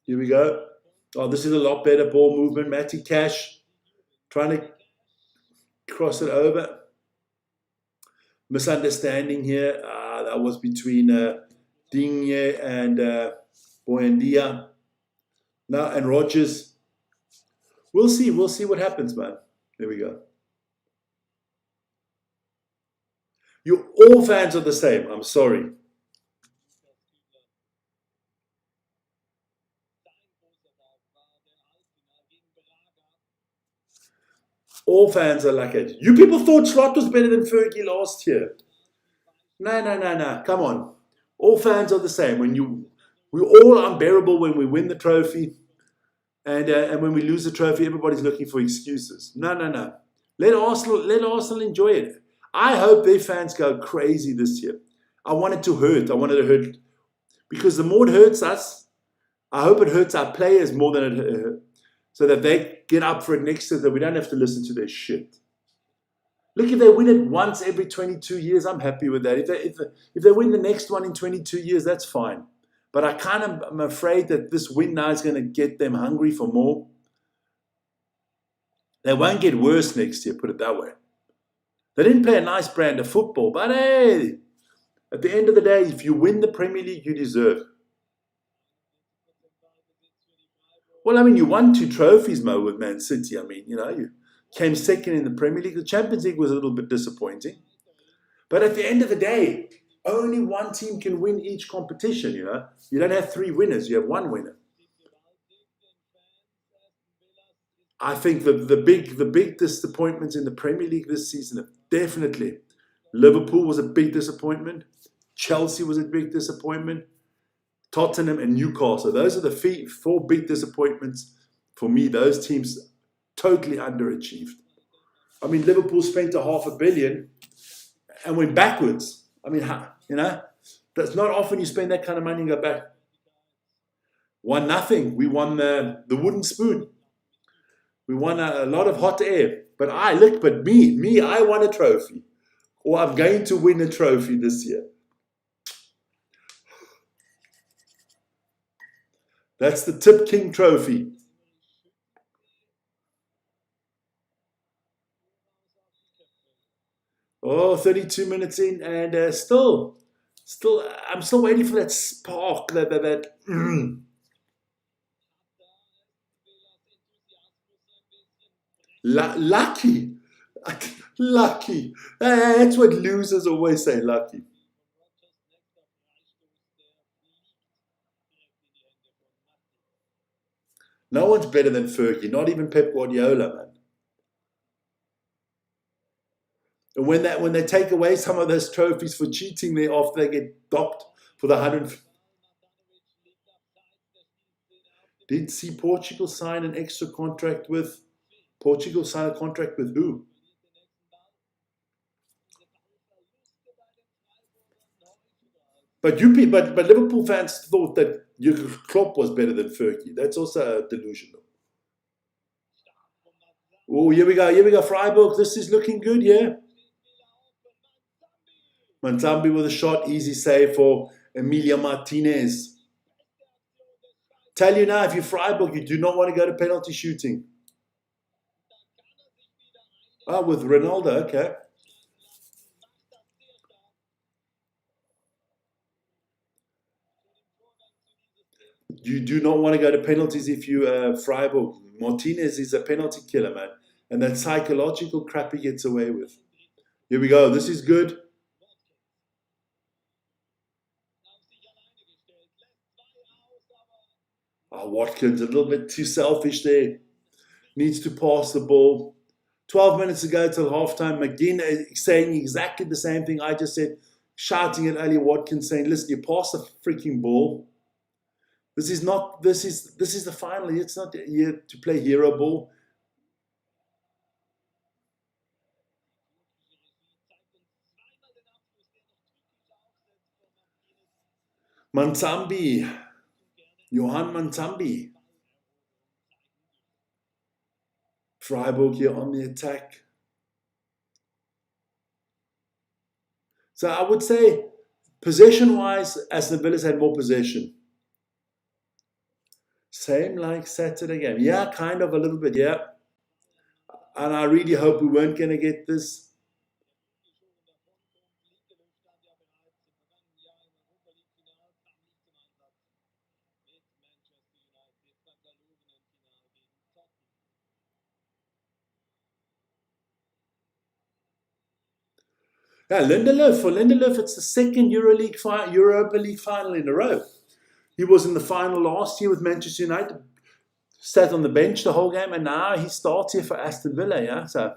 Here we go. Oh, this is a lot better ball movement. Matty Cash trying to cross it over. Misunderstanding here. That was between Digne and Buendia. Now and Rogers. We'll see. We'll see what happens, man. There we go. You all fans are the same. I'm sorry. All fans are like it. You people thought Slot was better than Fergie last year. No. Come on. All fans are the same. We're all unbearable when we win the trophy. And when we lose the trophy, everybody's looking for excuses. No. Let Arsenal enjoy it. I hope their fans go crazy this year. I want it to hurt. I want it to hurt. Because the more it hurts us, I hope it hurts our players more than it hurts. So that they get up for it next year, that we don't have to listen to their shit. Look, if they win it once every 22 years, I'm happy with that. If they win the next one in 22 years, that's fine. But I'm afraid that this win now is going to get them hungry for more. They won't get worse next year, put it that way. They didn't play a nice brand of football, but hey, at the end of the day, if you win the Premier League, you deserve. Well, I mean, you won 2 trophies, Mo, with Man City. I mean, you came second in the Premier League. The Champions League was a little bit disappointing. But at the end of the day, only one team can win each competition, You don't have 3 winners, you have 1 winner. I think the big disappointments in the Premier League this season are definitely Liverpool was a big disappointment. Chelsea was a big disappointment. Tottenham and Newcastle. Those are the 4 big disappointments for me. Those teams totally underachieved. I mean, Liverpool spent $500 million and went backwards. I mean, that's not often you spend that kind of money and go back. 1-0. We won the wooden spoon. We won a lot of hot air. But I won a trophy. Or I'm going to win a trophy this year. That's the Tip King Trophy. Oh, 32 minutes in, and still, I'm still waiting for that spark, that lucky. That's what losers always say, lucky. No one's better than Fergie, not even Pep Guardiola, man. And when they take away some of those trophies for cheating there after they get docked for the 100. Did see Portugal sign an extra contract with who? But Liverpool fans thought that Klopp was better than Fergie. That's also delusional. Oh, here we go, Freiburg. This is looking good, yeah. Manzambi with a shot, easy save for Emilio Martinez. Tell you now, if you're Freiburg, you do not want to go to penalty shooting. With Ronaldo, okay. You do not want to go to penalties if you Freiburg. Martinez is a penalty killer, man. And that psychological crap he gets away with. Here we go. This is good. Watkins, a little bit too selfish there. Needs to pass the ball. 12 minutes ago till halftime, McGinn saying exactly the same thing I just said, shouting at Ali Watkins, saying, listen, you pass the freaking ball. This is the final. It's not here to play hero ball. Johan Manzambi. Freiburg here on the attack. So I would say, possession-wise, Aston Villa's had more possession. Same like Saturday game. Yeah, kind of a little bit, yeah. And I really hope we weren't going to get this. Yeah, Lindelof. For Lindelof, it's the second Europa League final in a row. He was in the final last year with Manchester United, sat on the bench the whole game, and now he starts here for Aston Villa. Yeah, so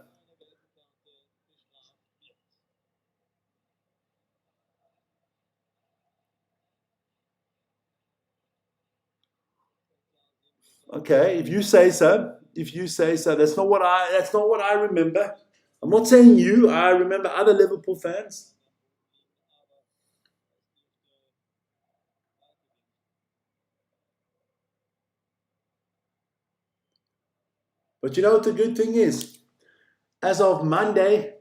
okay, if you say so. If you say so, that's not what I remember. I'm not saying you. I remember other Liverpool fans. But you know what the good thing is? As of Monday,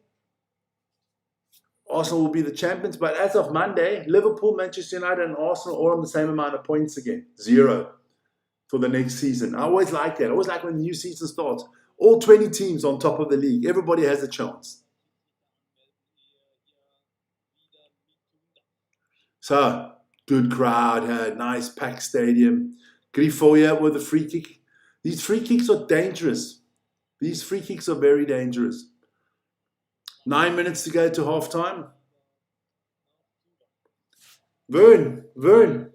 Arsenal will be the champions. But as of Monday, Liverpool, Manchester United, and Arsenal all on the same amount of points again. 0 for the next season. I always like that. I always like when the new season starts. All 20 teams on top of the league. Everybody has a chance. So, good crowd. Nice packed stadium. Grifoya with a free kick. These free kicks are dangerous. These free kicks are very dangerous. 9 minutes to go to halftime. Vern.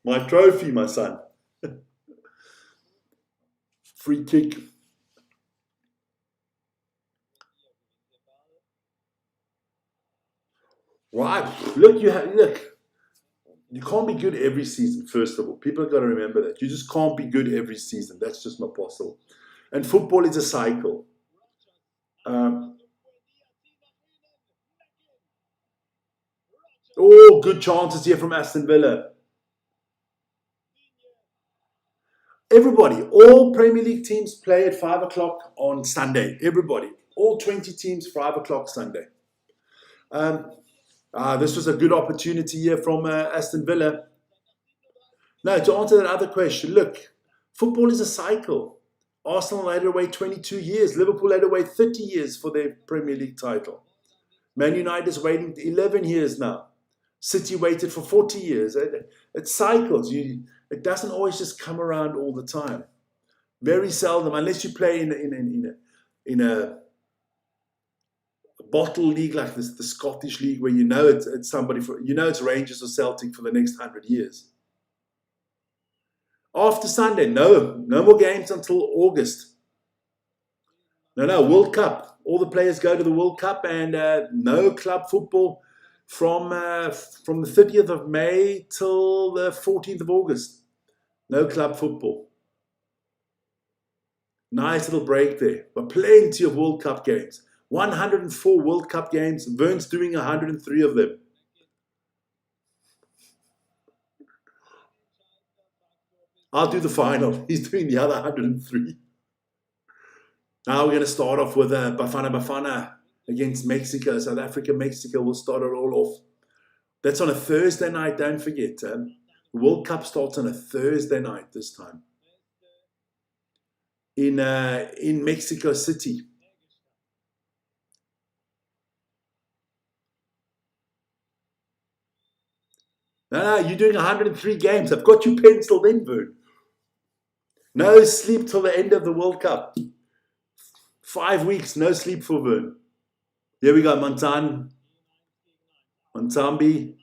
My trophy, my son. Free kick. Right. Look. You can't be good every season, first of all. People have got to remember that. You just can't be good every season. That's just not possible. And football is a cycle. Good chances here from Aston Villa. Everybody, all Premier League teams play at 5 o'clock on Sunday. Everybody. All 20 teams, 5 o'clock Sunday. This was a good opportunity here from Aston Villa. No, to answer that other question, look, football is a cycle. Arsenal had to wait 22 years. Liverpool had to wait 30 years for their Premier League title. Man United is waiting 11 years now. City waited for 40 years. It cycles. It doesn't always just come around all the time. Very seldom, unless you play in a bottle league like this, the Scottish league, where it's somebody it's Rangers or Celtic for the next 100 years. After Sunday, no more games until August. No, World Cup. All the players go to the World Cup, and no club football from the 30th of May till the 14th of August. No club football. Nice little break there, but plenty of World Cup games. 104 World Cup games. Vern's doing 103 of them. I'll do the final. He's doing the other 103. Now we're going to start off with Bafana against Mexico. South Africa, Mexico will start it all off. That's on a Thursday night, don't forget. The World Cup starts on a Thursday night this time. In Mexico City. No, you're doing 103 games. I've got you penciled in, Vern. No sleep till the end of the World Cup. 5 weeks, no sleep for Vern. Here we go, Montambi.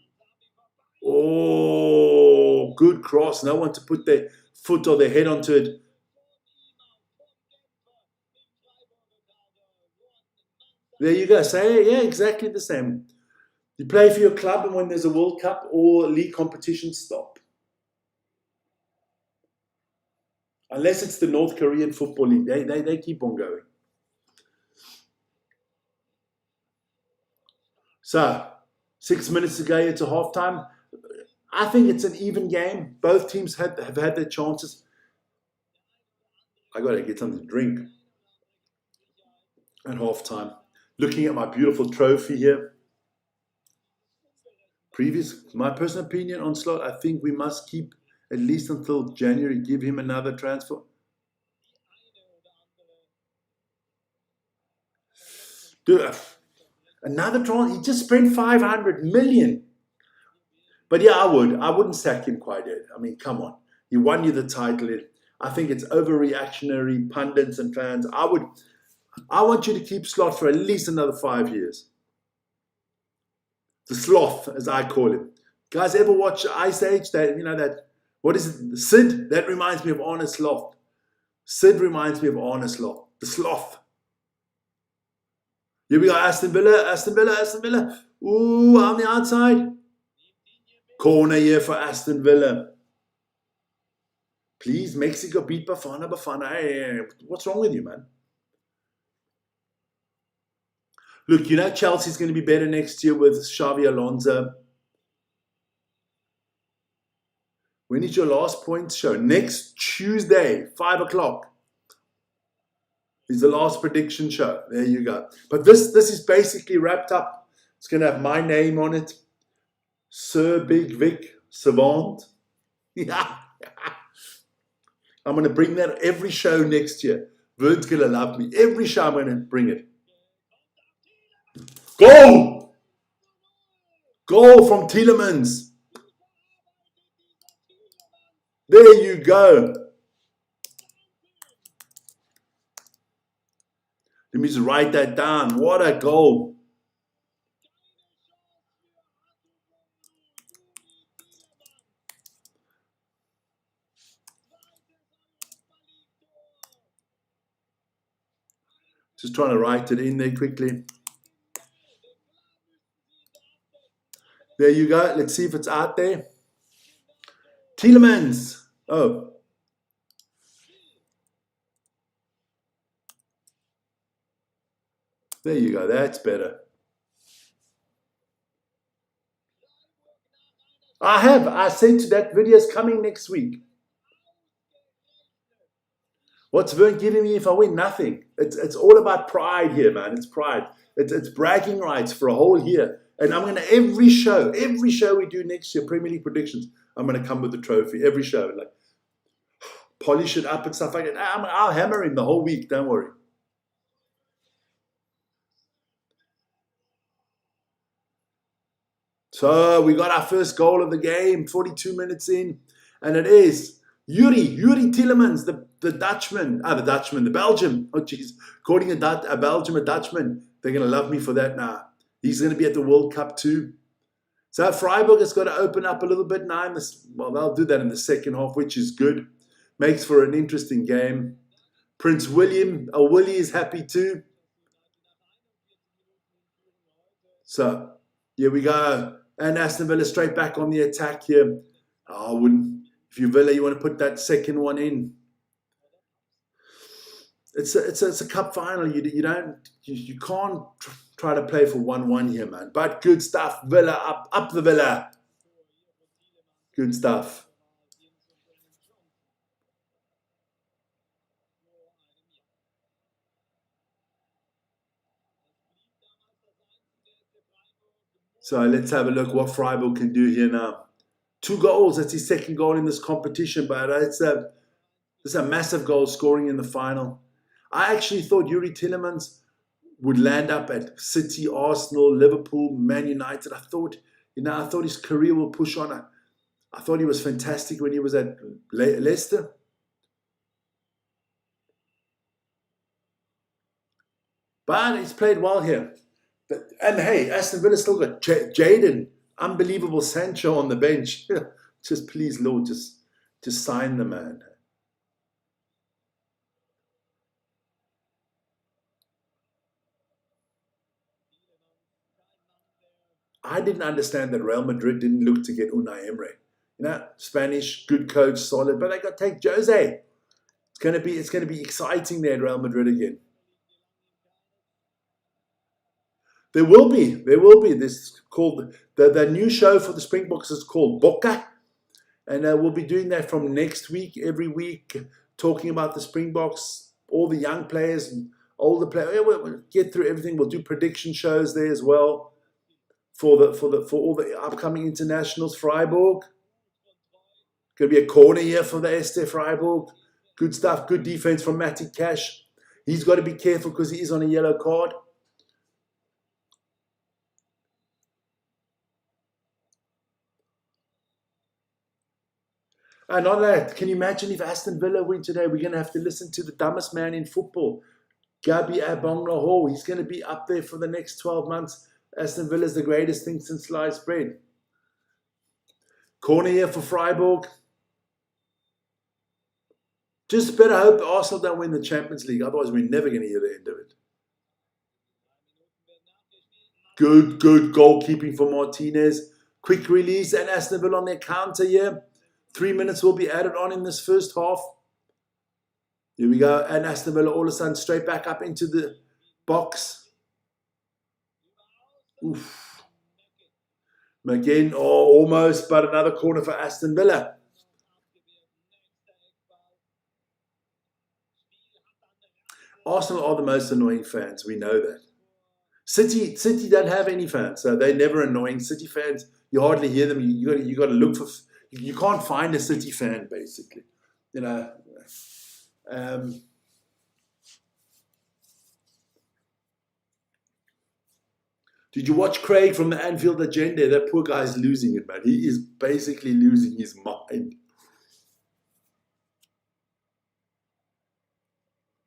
Oh, good cross. No one to put their foot or their head onto it. There you go. Say, yeah, exactly the same. You play for your club, and when there's a World Cup or league competition, stop. Unless it's the North Korean Football League. They keep on going. So, 6 minutes to go into halftime. I think it's an even game. Both teams have had their chances. I got to get something to drink at halftime. Looking at my beautiful trophy here. My personal opinion on Slot, I think we must keep at least until January, give him another transfer. Dude, another transfer, he just spent 500 million. But yeah, I wouldn't sack him quite yet. I mean, come on. He won you the title. I think it's overreactionary, pundits and fans. I want you to keep Slot for at least another 5 years. The sloth, as I call him. Guys, ever watch Ice Age? What is it? Sid? That reminds me of Arne Sloth. Sid reminds me of Arne Sloth. The sloth. Here we go, Aston Villa. Ooh, on the outside. Corner here for Aston Villa. Please, Mexico beat Bafana. Hey, what's wrong with you, man? Look, Chelsea's going to be better next year with Xavi Alonso. When is your last points show? Next Tuesday, 5 o'clock. Is the last prediction show. There you go. But this is basically wrapped up. It's going to have my name on it. Sir Big Vic Savant. Yeah. I'm going to bring that every show next year. Vern's going to love me. Every show I'm going to bring it. Goal! Goal from Tielemans. There you go. Let me just write that down. What a goal. Just trying to write it in there quickly. There you go. Let's see if it's out there. Tielemans. Oh. There you go. That's better. I said that video is coming next week. What's Vern giving me if I win? Nothing. It's all about pride here, man. It's pride. It's bragging rights for a whole year. And I'm going to, every show we do next year, Premier League predictions, I'm going to come with the trophy. Every show. Like, polish it up and stuff like that. I'll hammer him the whole week. Don't worry. So we got our first goal of the game, 42 minutes in. And it is Yuri Tielemans, the Dutchman. The Belgian. Oh, jeez. Calling a Belgium a Dutchman. They're going to love me for that now. He's going to be at the World Cup too. So Freiburg has got to open up a little bit now. They'll do that in the second half, which is good. Makes for an interesting game. Prince Willie is happy too. So here we go. And Aston Villa straight back on the attack here. If you're Villa, you want to put that second one in. It's a cup final. You can't try to play for 1-1 here, man. But good stuff. Villa up the Villa. Good stuff. So let's have a look what Freiburg can do here now. 2 goals. That's his second goal in this competition, but it's a massive goal scoring in the final. I actually thought Yuri Tielemans would land up at City, Arsenal, Liverpool, Man United. I thought his career will push on. I thought he was fantastic when he was at Leicester. But he's played well here. And hey, Aston Villa still got Jadon, unbelievable Sancho on the bench. Just please, Lord, just sign the man. I didn't understand that Real Madrid didn't look to get Unai Emery. Spanish, good coach, solid, but they got to take Jose. It's going to be exciting there at Real Madrid again. There will be. This called the new show for the Springboks is called Boca, and we'll be doing that from next week, every week, talking about the Springboks, all the young players, older players. Yeah, we'll get through everything. We'll do prediction shows there as well for all the upcoming internationals. Freiburg. Going to be a corner here for the ST Freiburg. Good stuff. Good defense from Matty Cash. He's got to be careful because he is on a yellow card. And not that, can you imagine if Aston Villa win today? We're going to have to listen to the dumbest man in football, Gabi Abong-Lahore. He's going to be up there for the next 12 months. Aston Villa is the greatest thing since sliced bread. Corner here for Freiburg. Just better hope Arsenal don't win the Champions League. Otherwise, we're never going to hear the end of it. Good goalkeeping for Martinez. Quick release and Aston Villa on their counter here. 3 minutes will be added on in this first half. Here we go. And Aston Villa all of a sudden straight back up into the box. Oof. Again, almost, but another corner for Aston Villa. Arsenal are the most annoying fans. We know that. City don't have any fans, so they're never annoying. City fans, you hardly hear them. You got to look for. You can't find a City fan, basically. You know. Did you watch Craig from the Anfield Agenda? That poor guy's losing it, man. He is basically losing his mind.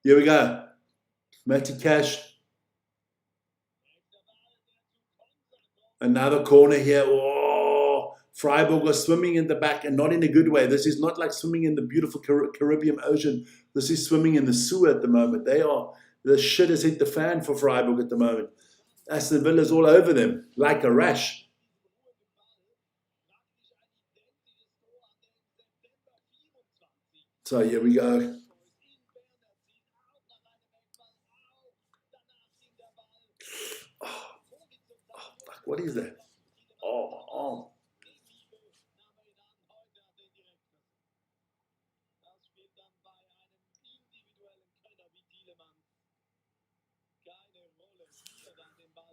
Here we go. Matty Cash. Another corner here. Oh, Freiburg are swimming in the back and not in a good way. This is not like swimming in the beautiful Caribbean Ocean. This is swimming in the sewer at the moment. The shit has hit the fan for Freiburg at the moment. Aston Villa's all over them like a rash. So here we go. Fuck, what is that? Oh.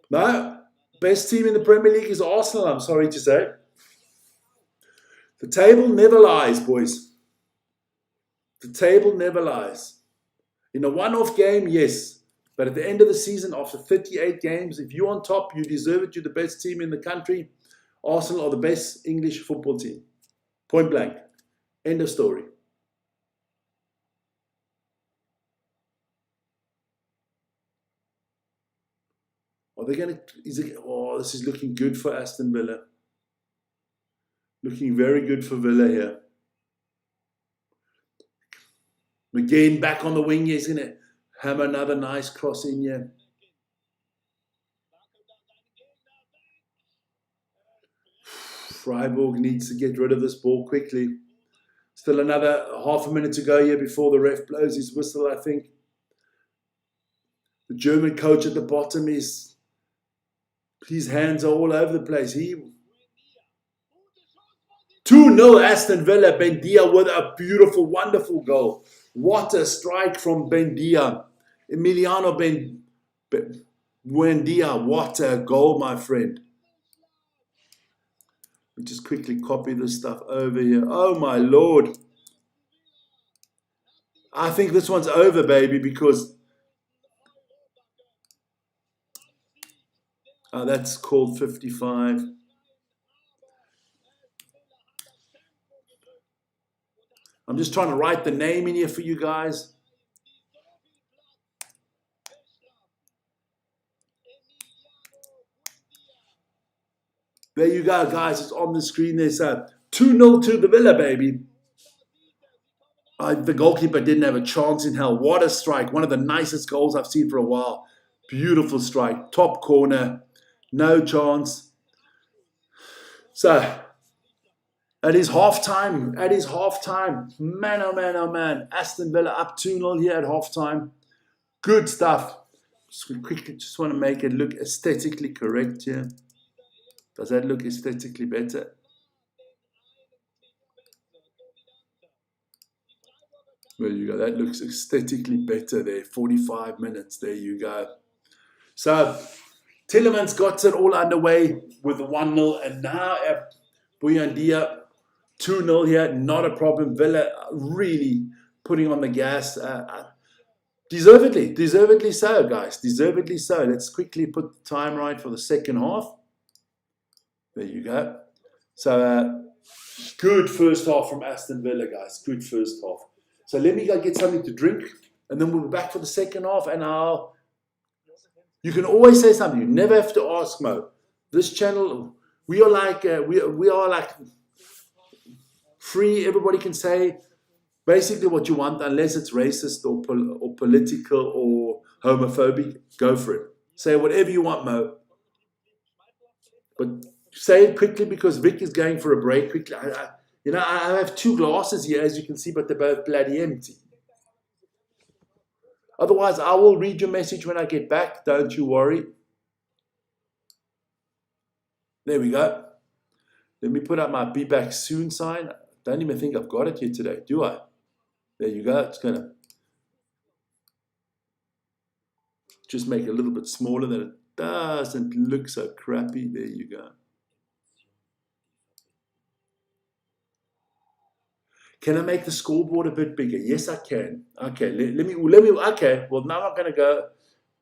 No, best team in the Premier League is Arsenal, I'm sorry to say. The table never lies, boys. The table never lies. In a one-off game, yes. But at the end of the season, after 38 games, if you're on top, you deserve it. You're the best team in the country. Arsenal are the best English football team. Point blank. End of story. Are they going to... Oh, this is looking good for Aston Villa. Looking very good for Villa here. McGinn back on the wing. He's going to hammer another nice cross in here. Freiburg needs to get rid of this ball quickly. Still another half a minute to go here before the ref blows his whistle, I think. The German coach at the bottom is... His hands are all over the place. 2-0 Aston Villa. Bendia with a beautiful, wonderful goal. What a strike from Bendia. Emiliano Buendia. What a goal, my friend. Let me just quickly copy this stuff over here. Oh, my Lord. I think this one's over, baby, because... that's called 55. I'm just trying to write the name in here for you guys. There you go, guys. It's on the screen there. So 2-0 to the Villa, baby. The goalkeeper didn't have a chance in hell. What a strike. One of the nicest goals I've seen for a while. Beautiful strike. Top corner. No chance. So, it is half-time. It is half-time. Man, oh man, oh man. Aston Villa up 2-0 here at half-time. Good stuff. Just want to make it look aesthetically correct here. Does that look aesthetically better? There you go. That looks aesthetically better there. 45 minutes. There you go. So Tillemans got it all underway with the 1-0, and now Buendia 2-0 here. Not a problem. Villa really putting on the gas. Deservedly so, guys. Deservedly so. Let's quickly put the time right for the second half. There you go. So good first half from Aston Villa, guys. Good first half. So let me go get something to drink, and then we'll be back for the second half. And you can always say something. You never have to ask, Mo. This channel, we are like we are like free. Everybody can say basically what you want, unless it's racist or political or homophobic. Go for it. Say whatever you want, Mo. But say it quickly because Vic is going for a break quickly. I have 2 glasses here, as you can see, but they're both bloody empty. Otherwise, I will read your message when I get back. Don't you worry. There we go. Let me put up my be back soon sign. Don't even think I've got it here today, do I? There you go. It's going to just make it a little bit smaller than it doesn't look so crappy. There you go. Can I make the scoreboard a bit bigger? Yes, I can. Okay, let me. Okay, well now I'm going to go.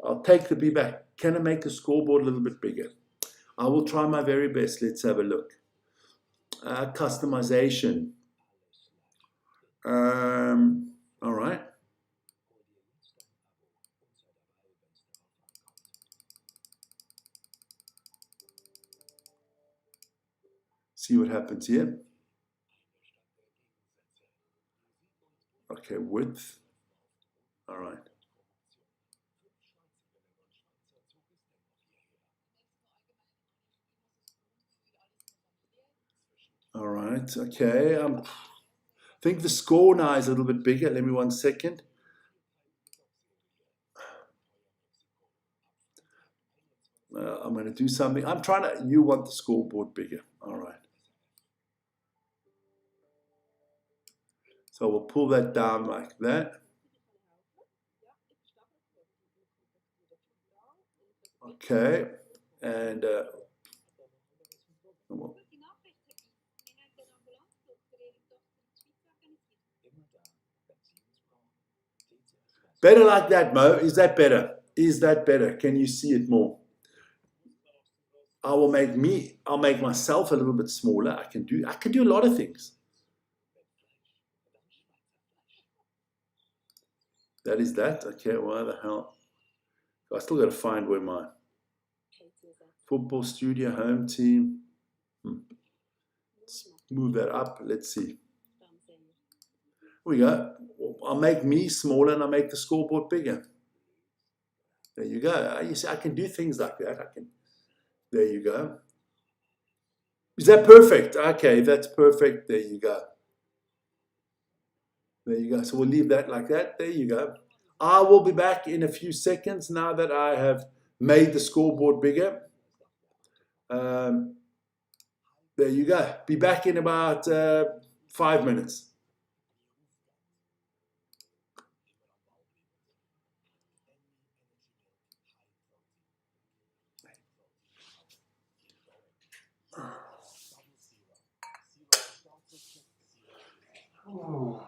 I'll take the be back. Can I make the scoreboard a little bit bigger? I will try my very best. Let's have a look. Customization. All right. See what happens here. Okay, width. All right. All right. Okay. I think the score now is a little bit bigger. Let me 1 second. I'm going to do something. I'm trying to. You want the scoreboard bigger. All right. So we'll pull that down like that. Okay. And better like that, Mo. Is that better? Is that better? Can you see it more? I'll make myself a little bit smaller. I can do a lot of things. That is that. Okay, why the hell? I still got to find where my football studio home team. Let's move that up. Let's see. Here we go. I'll make me smaller and I'll make the scoreboard bigger. There you go. You see, I can do things like that. I can. There you go. Is that perfect? Okay, that's perfect. There you go. There you go. So we'll leave that like that. There you go. I will be back in a few seconds now that I have made the scoreboard bigger. There you go. Be back in about 5 minutes. Oh.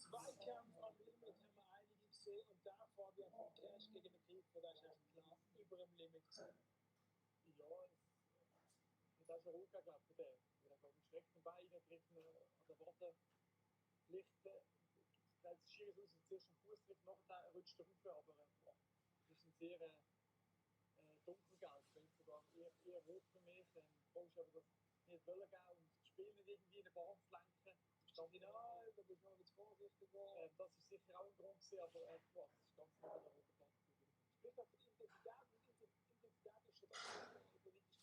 Zweikampf am Limit haben wir einige gesehen und davor wir vom Clash gegen den Club vielleicht klar über dem Limit gewesen. Ja, das ist ein Ruka, glaube ich, der hat einen schrecklichen Bein gegriffen an der Wade. Vielleicht gibt es Schiris aus, zuerst am Fuß trifft, nachher rutscht er rauf, aber das ist ein sehr dunkelgelb, vielleicht sogar eher rot für mich. Paul aber das nicht wollen gehen und das Spiel nicht irgendwie in den Bahn zu lenken. Stand in da bist du noch nicht vorsichtig geworden. Das ist sicher auch ein Grund gewesen, aber das ist ganz normal der rote Platz. Spricht auch von Intensität ist schon das, was politisch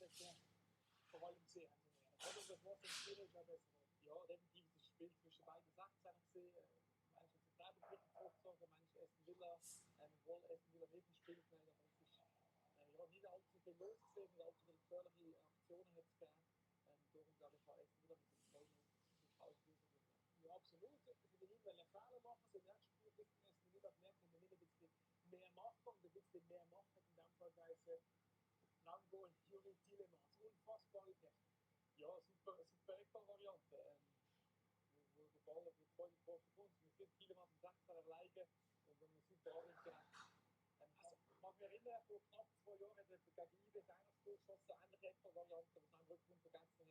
vor allem gesehen haben. Also das Wort im Spiel ist auch besser. Ja, definitiv das Spiel zwischen beiden 16 gesehen. Manchmal sind Freiburg wirklich zurückgezogen, manchmal Aston Villa, obwohl Aston Villa wirklich gespielt hat, aber es ist nicht allzu viel los gewesen, nicht allzu viele gefährliche Aktionen hat es gegeben. Darum glaube ich, kann Aston Villa mit dem 2-0 zur Pause gewinnen. Ja, absolut. Sie will nicht einen Fehler machen, sie hat Spiel gegen Aston Villa gemerkt, wenn wir ein bisschen mehr machen und ein bisschen mehr machen, in dem Fall Weise Lango und Juri Tielemans, unfassbare Technik. Ja, super Eckball-Variante. Wo der Ball auf die zweite Posten kommt, mit 4 Tielemans und 16 alleine und dann super Anrichtung. Also, ich mag mich erinnern, vor knapp 2 Jahren hat er gegen IB ein Tor geschossen, ähnliche Eckball-Variante, was wir im Rückrund vergessen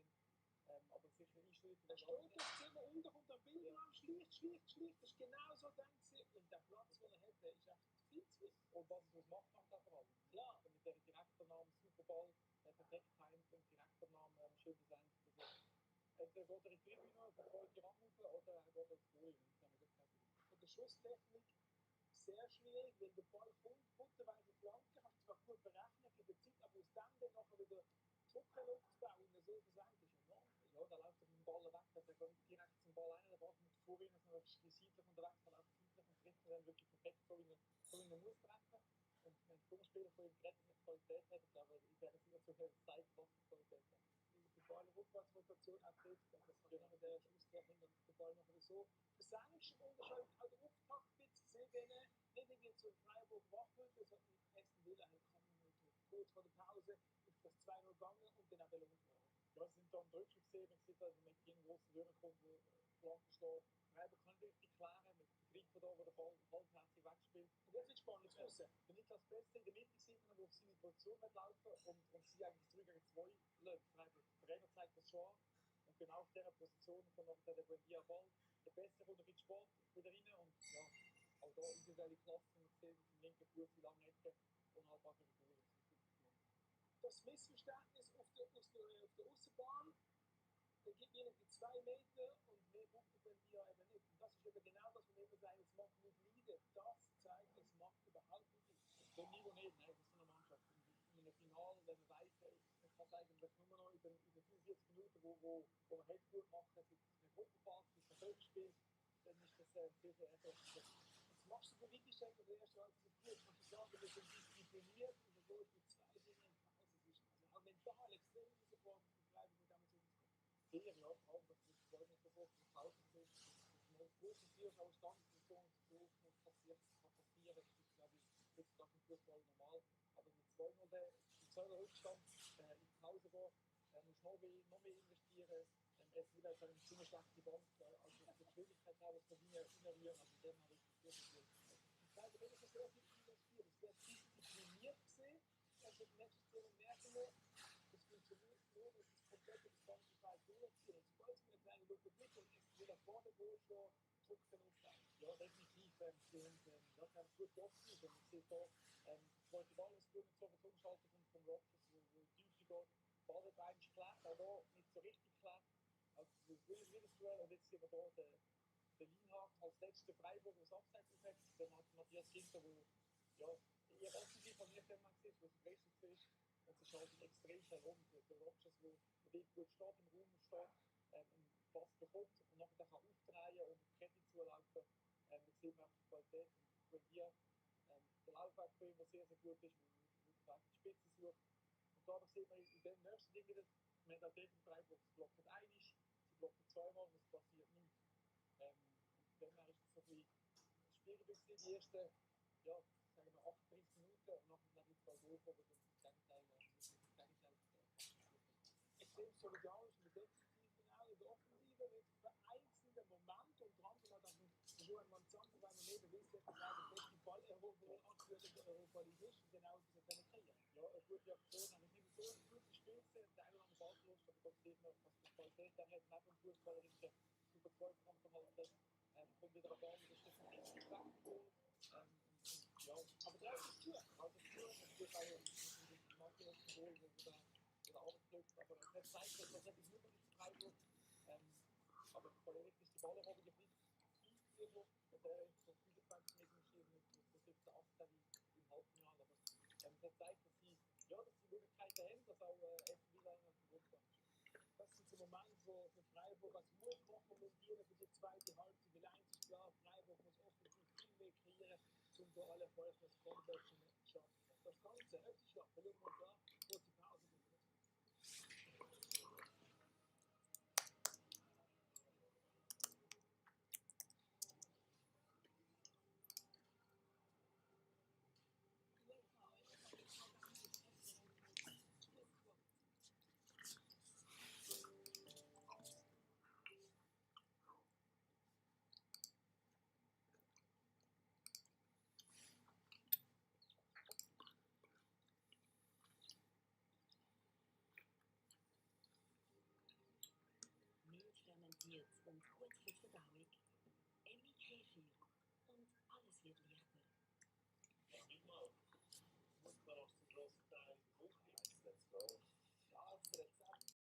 haben. Aber sicher einschlägt. Er steht das Zimmer unten, kommt am Bildraum, schlicht. Das ist genau so denkt sie. Und der Platz, den er hätte, ist echt viel zu wichtig. Und was es macht, macht er vor allem. Klar, mit der Direktannahme, Superball, perfekt timed und Direktannahme, schön designt. Entweder geht er in die Tribüne, auf den zweiten Rang rauf, oder er geht aufs Goal. Und der Schusstechnik, sehr schwierig, wenn der Ball kommt, butterweise Flanke, kannst du zwar gut berechnen für die Zeit, aber aus dem dann nachher wieder Druck aufzubauen, so versenkt ist enorm. Ja, da läuft er mit dem Ball weg, der geht nicht direkt zum Ball rein, der Ball kommt vor ihm, sondern ist seitlich unterwegs, der läuft seitlich und trifft dann wirklich perfekt, so wie er muss treffen. Und wenn der Spieler von ihm gerettet mit Qualität hat, ich glaube, in dieser Situation hat er gezeigt, was für Qualität hat. Die Ball Rückwärtsrotation auch trifft, das ist genau der Schlusstechnik und der Ball noch so versenkt und auch der Auftakt ein bisschen gesehen, nicht irgendwie zu Freiburg wach wird, sondern Aston Villa kurz vor der Pause ist das 2-0 gegangen und dann auch belohnt worden. Ja, sie sind da am Drücken gesehen, man sieht, also mit jedem großen Dürrenkommt, wo Flanken steht. Freiburg kann richtig klären, mit dem Krieg von da, wo der Ball halbherzig wegspielt. Und jetzt wird spannend zu wissen. Der Niklas Beste in der Mitte sieht man, wo auf seine Position laufen und sie eigentlich 3 gegen 2 läuft. Freiburg. Der Trainer zeigt das schon an. Und genau auf dieser Position kommt noch der Buendia Ball. Der Beste kommt ein bisschen Sport wieder rein und ja, auch da individuelle Klasse, man sieht mit dem linken Fuß die lange Ecke und halt einfach ein Goal. Das Missverständnis auf der Außenbahn, der gibt ihnen die 2 Meter und mehr Punkte können die ja eben nicht. Und das ist eben genau das, was wir immer sagen, es macht nicht leiden. Das zeigt, es macht überhaupt nicht leiden. Dem Niveau nicht, nein, das ist so eine Mannschaft. In einem Finale, wenn man weiss, man kann es eigentlich nur noch über 45 Minuten, wo man es gut machen, es gibt eine Gruppenphase, es ist ein Viertelspiel, dann ist das sehr, sehr ärgerlich. Jetzt machst du politisch eigentlich der erste Halbzeit gut, musst du sagen, wir sind diszipliniert und so ist mit 2 Dingen in Pause. Es ist also auch mental extrem herausfordernd, für Freiburg mit damit umzugehen. Sehr, ja, vor allem, dass wir die Leute nicht so groß in Pause sind. Dass man uns groß ist, auch Standsituationen zu suchen und passiert, kann passieren. Das ist, glaube ich, heutzutage im Fußball normal. Aber mit 2-0 Rückstand in die Pause gehen, musst du noch mehr investieren. Es wird also eine ziemlich schlechte Bank, also die Geschwindigkeit haben, das kann reinrühren. Also dem habe ich sehr viel. Ich glaube, wenn ich das sehr viel investiere, es wird diszipliniert gesehen. Also die nächste Szene merken wir, das funktioniert nur, dass das komplette Ganze Fall durchziehen. Und sobald es mir eine kleine Lücke gibt und es wieder vorne wo schon Druck kann aufbauen. Ja, definitiv. Das haben gut geoffen. Und ich sehe da, zweite Ball ist gut mit so einer Umschaltung von Rogers, wo die Tiefe geht. Ball wird eigentlich klar, auch da nicht so richtig klar. Also das will das Duell. Und jetzt sehen wir da den Lienhardt als letzter Freiburg, was abseits aufsetzt. Dann hat Matthias Ginter, wo ja, eher offensiv von mir man sieht, was am besten ist. Und sie schaltet extrem schnell um. Der Rogers, der dort gut steht, im Raum steht, einen Pass bekommt und nachher kann aufdrehen und die Kette zulaufen. Da sieht man die Qualität. Und hier der Laufweg von ihm, der sehr, sehr gut ist, wo der Weg in die Spitze sucht. Und da sieht man in dem nächsten Ding wieder die Mentalität in Freiburg. Sie blocken einmal, sie blocken zweimal und es passiert nichts. Und dann ist es so ein bisschen das Spielgebiet, die ersten, ja, sagen wir 38 Minuten und nachher sind wir 2 Goal, aber das Gegenteil extrem solidarisch in der Defensive, auch in der Offensive, mit vereinzelten Momenten und dran, wenn man dann Joel Manzano, weil man neben Wissen hat, der beste Balleroberer aktuell in der Europa League ist und genau das penetrieren. ja, eine gute Aktion. Aber es ist nicht so ein gutes Spiel, der eine oder andere Ballverlust, aber trotzdem noch, was die Qualität der hat, neben dem fußballerischen super Zweikampf verhalten. Kommt wieder an Ball, das ist ein bisschen Wechsel. Ja, aber der ist gut. Also es ist gut, natürlich auch mit Mathe-Symbol, wo der abdrückt. Aber er zeigt, dass das etwas möglich ist, Freiburg. Aber Kollege ist die Ball erhoben, die irgendwo, und der ist so 25 Meter Schienen und versucht der 8. wie im Halbfinale. Aber das zeigt, dass sie Möglichkeiten haben, dass auch Aston Villa noch runter. Das sind so Momente, wo für Freiburg als Mut montieren für die zweite Halbzeit. Weil eins ist klar, Freiburg muss offensiv viel mehr kreieren, um da alle Erfolg das Comeback zu schaffen. Das Ganze, es ist ja, verlieren wir da, kurze Pause. Mild fermentiert und gut für die Verdauung. Emmy Kefir und alles wird leichter. Immer muss man auch zum großen Teil wirklich. Let's go. Ja, das Rezept.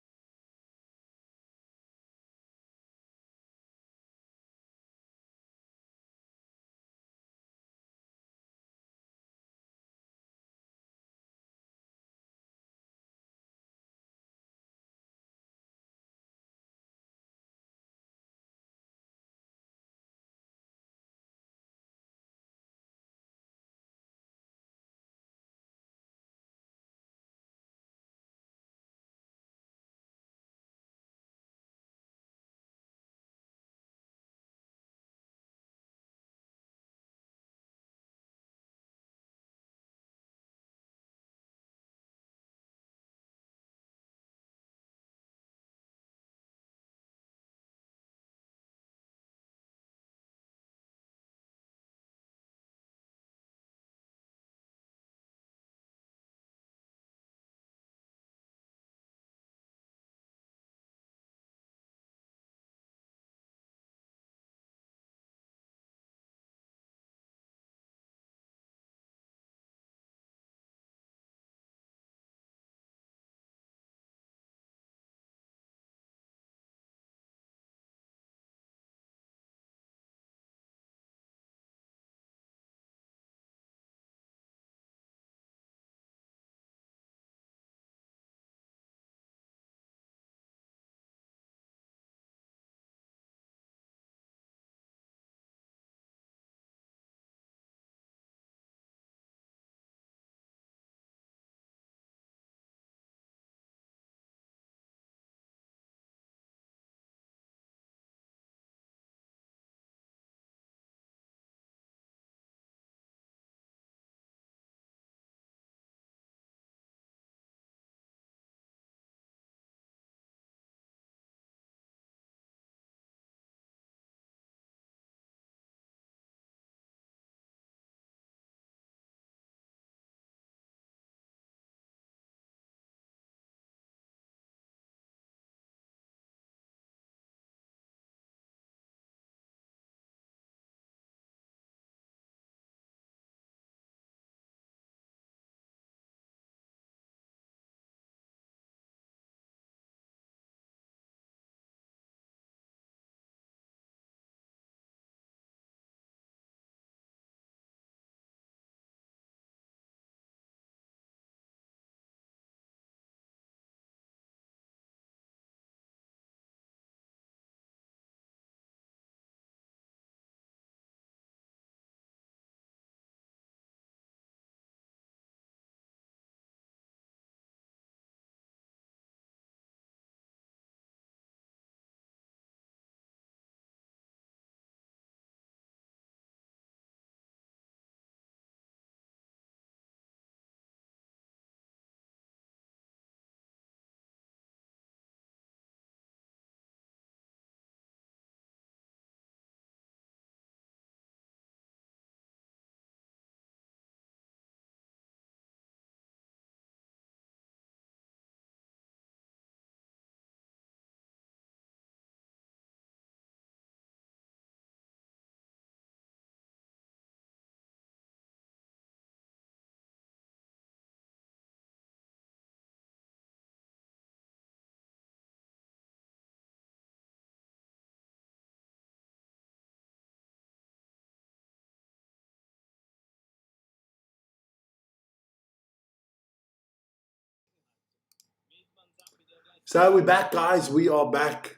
So we're back, guys. We are back.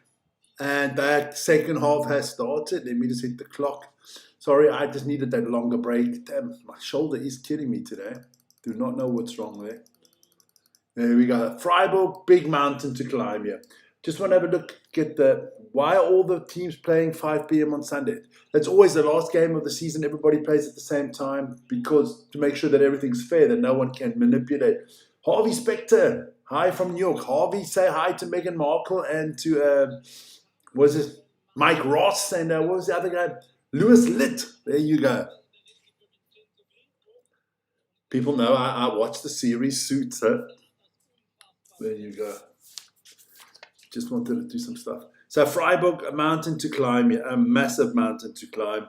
And that second half has started. Let me just hit the clock. Sorry, I just needed that longer break. Damn, my shoulder is killing me today. Do not know what's wrong there. There we go. Freiburg, big mountain to climb here. Just want to have a look at why are all the teams playing 5 p.m. on Sunday? That's always the last game of the season. Everybody plays at the same time because to make sure that everything's fair, that no one can manipulate. Harvey Specter, hi from New York. Harvey, say hi to Meghan Markle and to, was it Mike Ross and what was the other guy? Lewis Litt. There you go. People know I watch the series Suits. Huh? There you go. Just wanted to do some stuff. So Freiburg, a mountain to climb, a massive mountain to climb.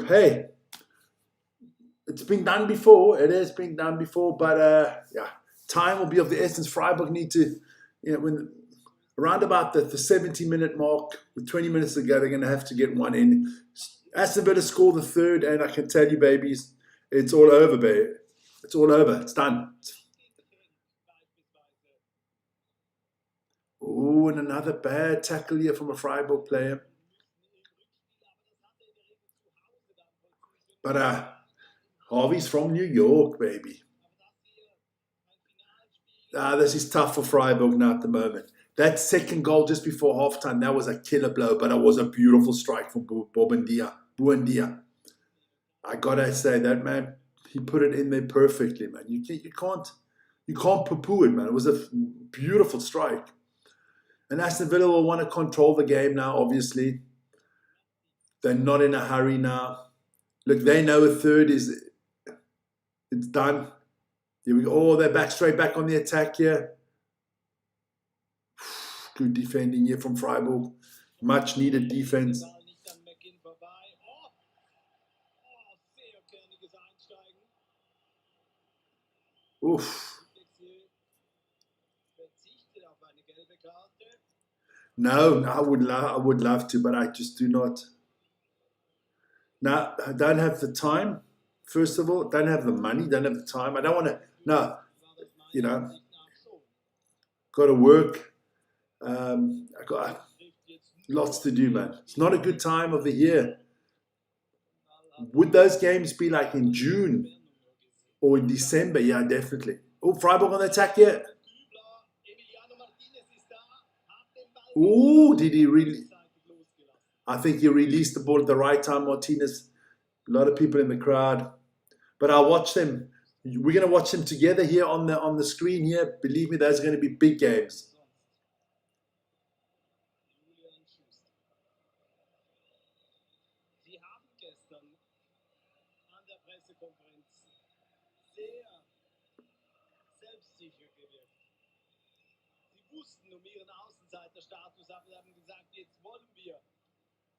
Hey, it's been done before. It has been done before, but yeah, time will be of the essence. Freiburg need to, when around about the 70-minute mark, with 20 minutes to go, they're going to have to get one in. Aston Villa score the third, and I can tell you, babies, it's all over, baby. It's all over. It's done. Oh, and another bad tackle here from a Freiburg player. But Harvey's from New York, baby. This is tough for Freiburg now at the moment. That second goal just before halftime, that was a killer blow, but it was a beautiful strike from Buendia. I gotta say that, man, he put it in there perfectly, man. You can't poo-poo it, man. It was a beautiful strike. And Aston Villa will want to control the game now, obviously. They're not in a hurry now. Look, they know a third it's done. Here we go. Oh, they're straight back on the attack here. Good defending here from Freiburg. Much needed defense. Oof. No, I would love to, but I just do not. Now, I don't have the time. First of all, don't have the money, don't have the time. I don't want to. No, got to work. I got lots to do, man. It's not a good time of the year. Would those games be like in June or in December? Yeah, definitely. Oh, Freiburg on the attack here. Oh, did he really? I think he released the ball at the right time, Martinez. A lot of people in the crowd. But I'll watch them. We're going to watch them together here on the screen here. Believe me, those are going to be big games.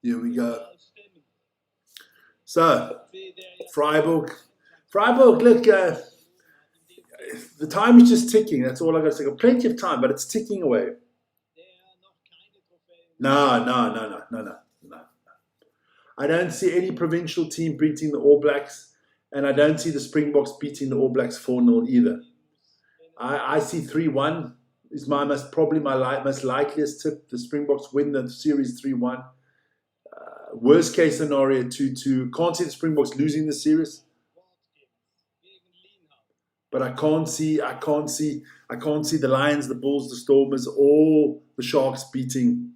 Here we go. So, Freiburg, look, the time is just ticking. That's all I got to say. Got plenty of time, but it's ticking away. No. I don't see any provincial team beating the All Blacks, and I don't see the Springboks beating the All Blacks 4-0 either. I see 3-1 is probably my most likeliest tip. The Springboks win the series 3-1. Worst case scenario 2-2. Can't see the Springboks losing the series, but I can't see the Lions, the Bulls, the Stormers, or the Sharks beating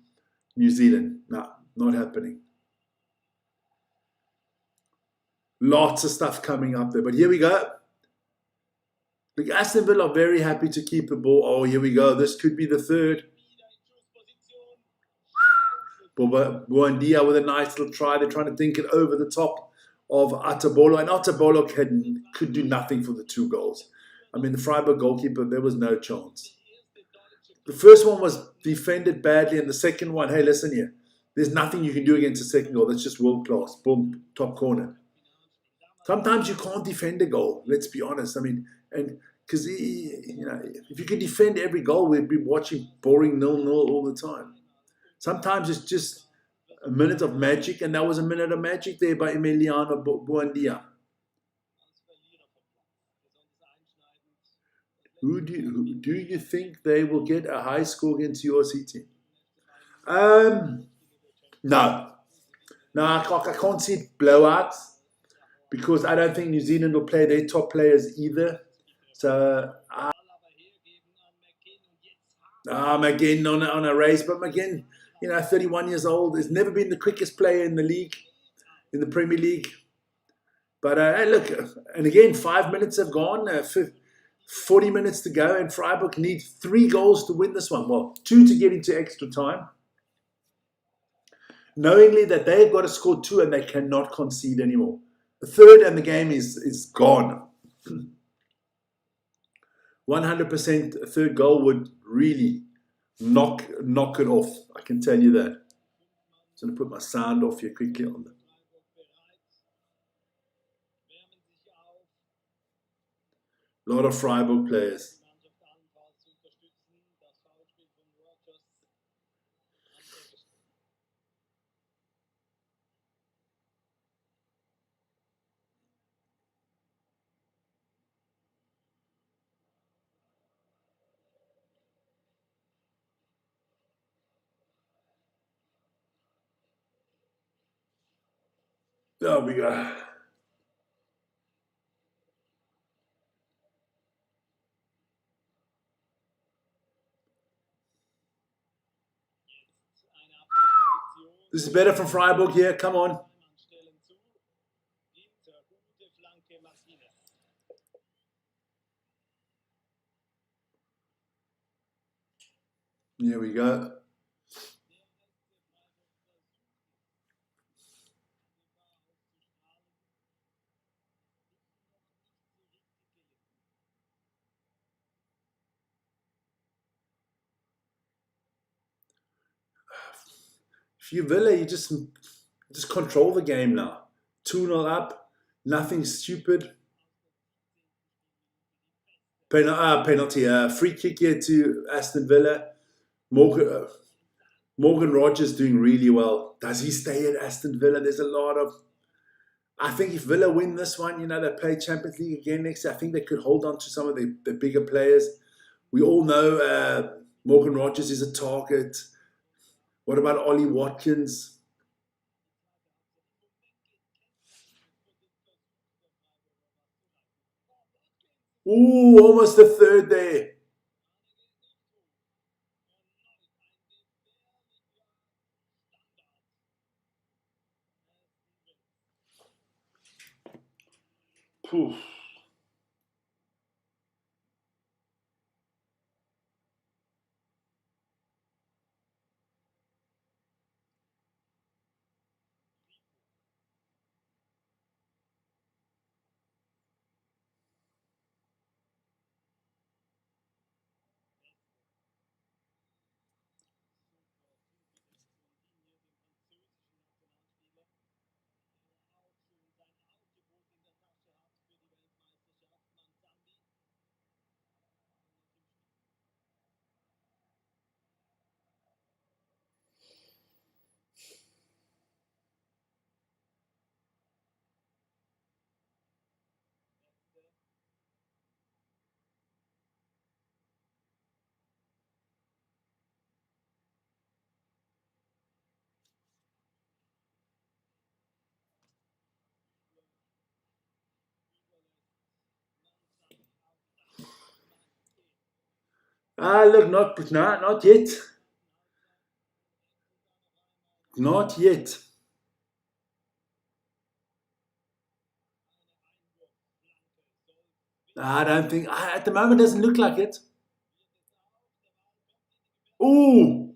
New Zealand. No, not happening. Lots of stuff coming up there, but here we go. Look, Aston Villa are very happy to keep the ball. Oh, here we go. This could be the third. Buendia with a nice little try. They're trying to dink it over the top of Atabolo. And Atabolo could do nothing for the 2 goals. I mean, the Freiburg goalkeeper, there was no chance. The first one was defended badly. And the second one, hey, listen here. There's nothing you can do against the second goal. That's just world class. Boom, top corner. Sometimes you can't defend a goal. Let's be honest. I mean, and because, if you could defend every goal, we'd be watching boring 0-0 all the time. Sometimes it's just a minute of magic, and that was a minute of magic there by Emiliano Buendia. Who do you think they will get a high score against your team? No. No, I can't see blowouts because I don't think New Zealand will play their top players either. So McGinn on a race, but McGinn, 31 years old, has never been the quickest player in the league, in the Premier League. But hey, look, and again, 5 minutes have gone, 40 minutes to go, and Freiburg need 3 goals to win this one. Well, 2 to get into extra time. Knowingly that they've got to score 2 and they cannot concede anymore. The third and the game is gone. 100% a third goal would really knock it off. I can tell you that. I'm going to put my sound off here quickly on them. A lot of Freiburg players. There we go. This is better from Freiburg here. Come on. Here we go. If you Villa, you just control the game now. 2-0 up, nothing stupid. Penalty, free kick here to Aston Villa. Morgan Rogers doing really well. Does he stay at Aston Villa? There's a lot of... I think if Villa win this one, they play Champions League again next year. I think they could hold on to some of the bigger players. We all know Morgan Rogers is a target. What about Ollie Watkins? Ooh, almost a third there. Poof. Look, not yet. Not yet. I don't think, at the moment, it doesn't look like it. Ooh.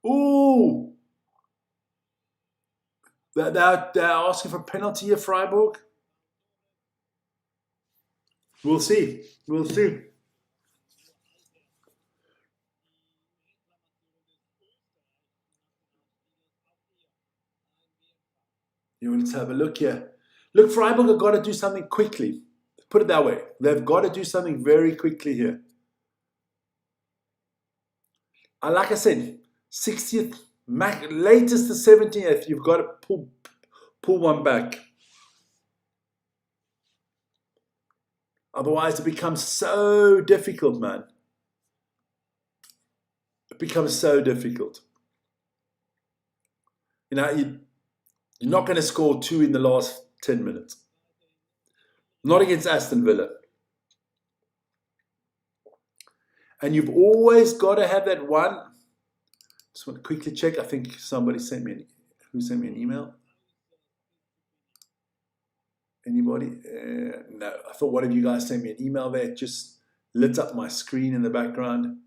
Ooh. They're asking for a penalty here, Freiburg. We'll see. We'll see. Let's have a look here. Look, Freiburg have got to do something quickly. Put it that way. They've got to do something very quickly here. Like I said, 60th, latest to 70th, you've got to pull one back. Otherwise, it becomes so difficult, man. It becomes so difficult. You know, you're not going to score 2 in the last 10 minutes. Not against Aston Villa. And you've always got to have that one. Just want to quickly check. I think somebody sent me an email. Anybody? No, I thought one of you guys sent me an email there. It just lit up my screen in the background.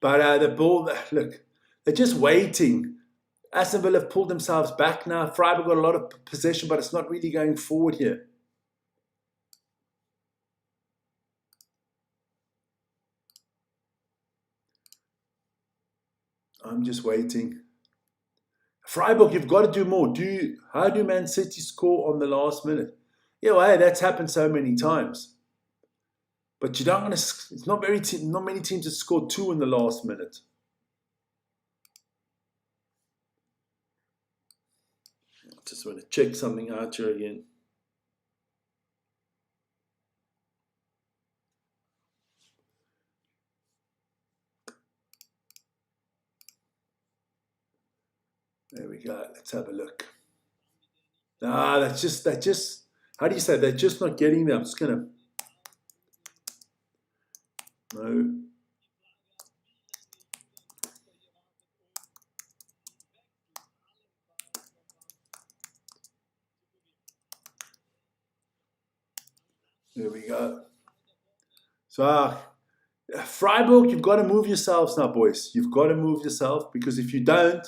But the ball, look, they're just waiting. Aston Villa have pulled themselves back now. Freiburg got a lot of possession, but it's not really going forward here. I'm just waiting. Freiburg, you've got to do more. How do Man City score on the last minute? Yeah, well, hey, that's happened so many times. But you don't want to. It's not many teams that score 2 in the last minute. I just want to check something out here again. There we go. Let's have a look. That's just. How do you say? They're just not getting there. I'm just gonna. No. There we go. So, Freiburg, you've got to move yourselves now, boys. You've got to move yourself, because if you don't,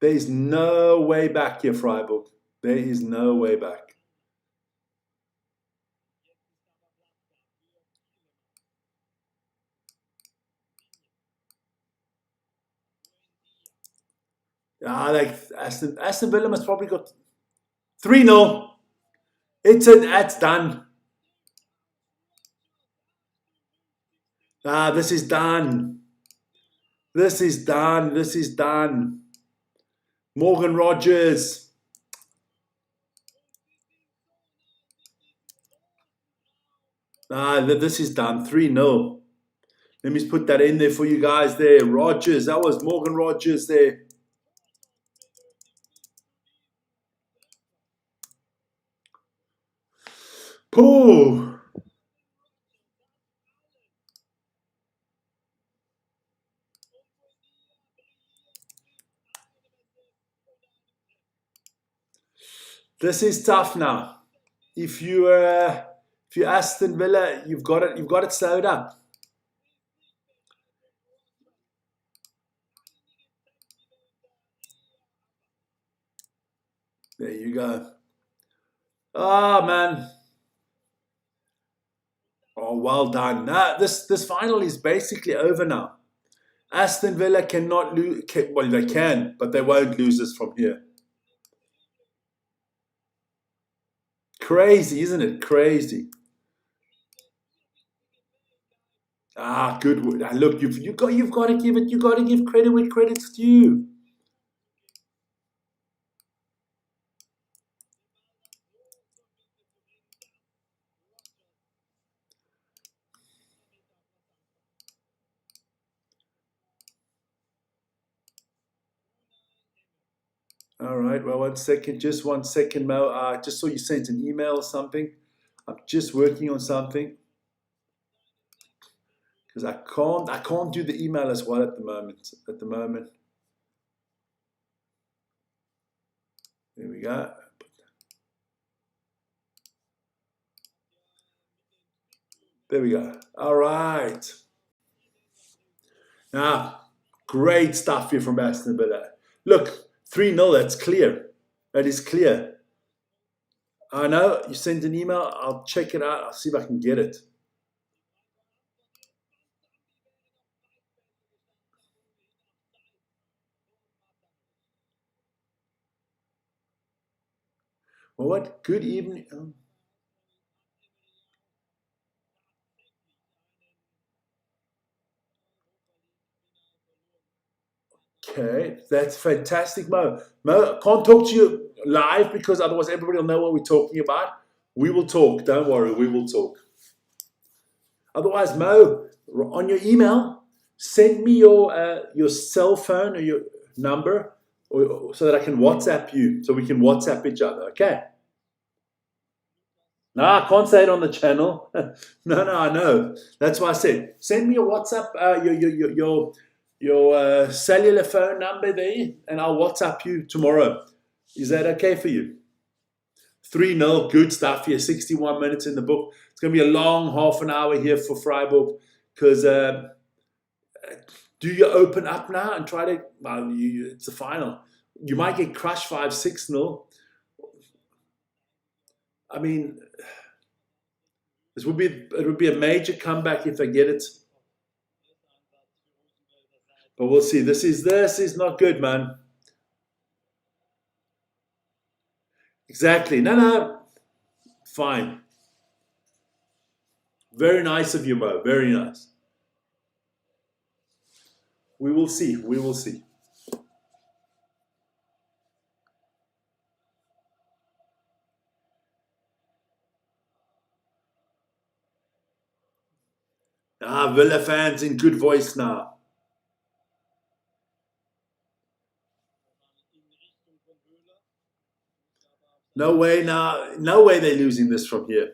there is no way back here, Freiburg. There is no way back. Like Aston Villa has probably got 3-0. That's done. This is done. This is done. This is done. Morgan Rogers. This is done. 3-0. Let me put that in there for you guys there. Rogers. That was Morgan Rogers there. Pooh. This is tough now. If you Aston Villa, you've got it slowed up. There you go. Oh man. Oh, well done. This final is basically over now. Aston Villa cannot lose. Well, they can, but they won't lose this from here. Crazy, isn't it? Crazy. Good. Look, you've got to give credit where credit's due. All right. Well, 1 second. Just 1 second, Mo. I just saw you sent an email or something. I'm just working on something because I can't do the email as well at the moment. There we go. There we go. All right. Now, great stuff here from Aston Villa. Look, 3-0, that's clear. That is clear. I know, you sent an email. I'll check it out. I'll see if I can get it. Well, what? Good evening. Okay, that's fantastic, Mo. Mo, I can't talk to you live because otherwise everybody will know what we're talking about. We will talk. Don't worry, we will talk. Otherwise, Mo, on your email, send me your cell phone or your number, so that I can WhatsApp you, so we can WhatsApp each other. Okay. No, I can't say it on the channel. No, I know. That's why I said send me your WhatsApp, your cellular phone number there, and I'll WhatsApp you tomorrow. Is that okay for you? 3-0, good stuff here. 61 minutes in the book. It's going to be a long half an hour here for Freiburg because do you open up now and try to? Well, it's the final. You might get crushed 5-6-0. I mean, it would be a major comeback if they get it. But we'll see. This is not good, man. Exactly. No. Fine. Very nice of you, Mo. Very nice. We will see. We will see. Villa fans in good voice now. No way now. No way they're losing this from here.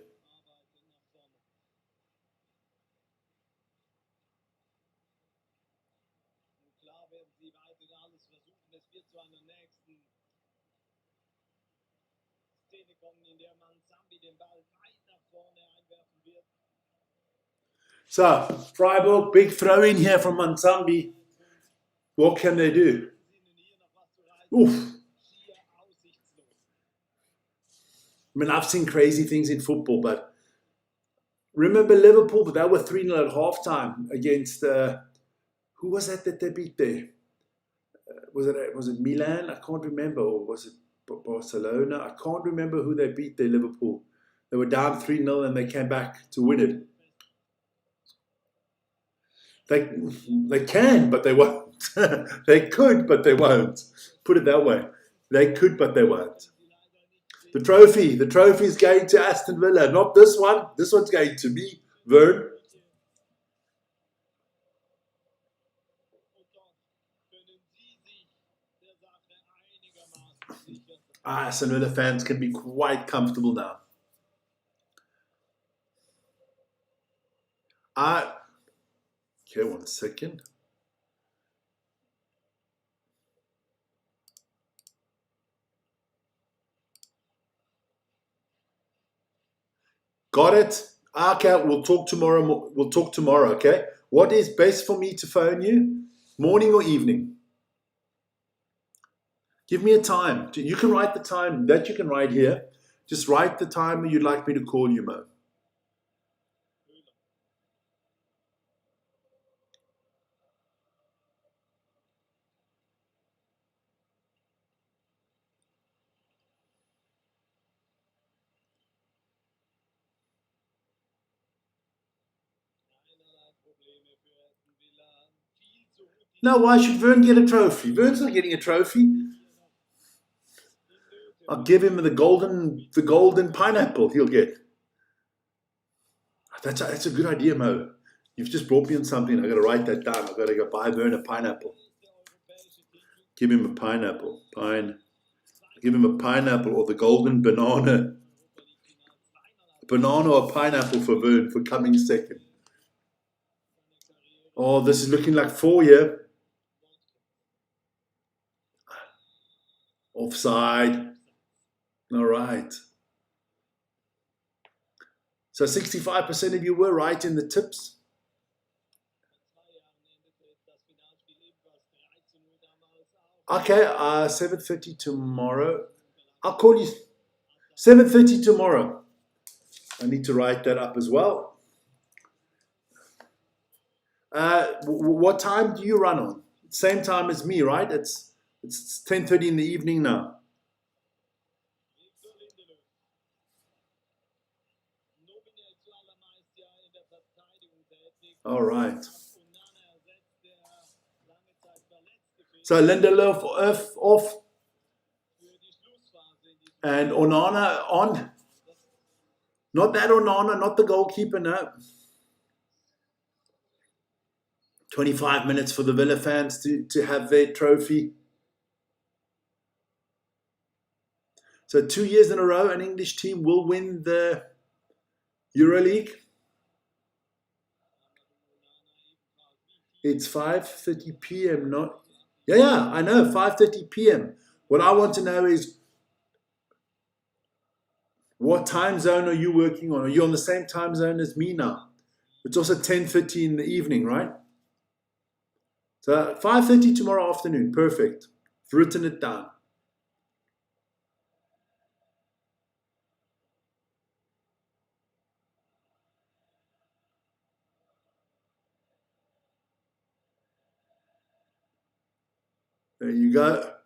So, Freiburg, big throw in here from Mansambi. What can they do? Oof. I mean, I've seen crazy things in football, but remember Liverpool, but they were 3-0 at halftime against, who was that they beat there? Was it Milan? I can't remember. Or was it Barcelona? I can't remember who they beat there, Liverpool. They were down 3-0 and they came back to win it. They can, but they won't. They could, but they won't. Put it that way. They could, but they won't. The trophy is going to Aston Villa, not this one. This one's going to me, Vern. Aston Villa fans can be quite comfortable now. Okay, 1 second. Got it? Okay, we'll talk tomorrow. Okay? What is best for me to phone you? Morning or evening? Give me a time. You can write the time. That you can write here. Just write the time you'd like me to call you, Mo. Now, why should Vern get a trophy? Vern's not getting a trophy. I'll give him the golden pineapple he'll get. That's a good idea, Mo. You've just brought me on something. I've got to write that down. I've got to go buy Vern a pineapple. Give him a pineapple. Give him a pineapple or the golden banana. A banana or a pineapple for Vern for coming second. Oh, this is looking like 4 here. Offside. All right. So 65% of you were right in the tips. Okay, 7:30 tomorrow. I'll call you 7:30 tomorrow. I need to write that up as well. What time do you run on? Same time as me, right? It's 10:30 in the evening now. All right. So Lindelof off für die Schlussphase in diesem and Onana on. Not that Onana, not the goalkeeper, no. 25 minutes for the Villa fans to have their trophy. So 2 years in a row, an English team will win the Europa League. It's 5:30 p.m. Not yeah, I know 5:30 p.m. What I want to know is what time zone are you working on? Are you on the same time zone as me now? It's also 10:30 in the evening, right? So 5:30 tomorrow afternoon. Perfect. I've written it down. There you go.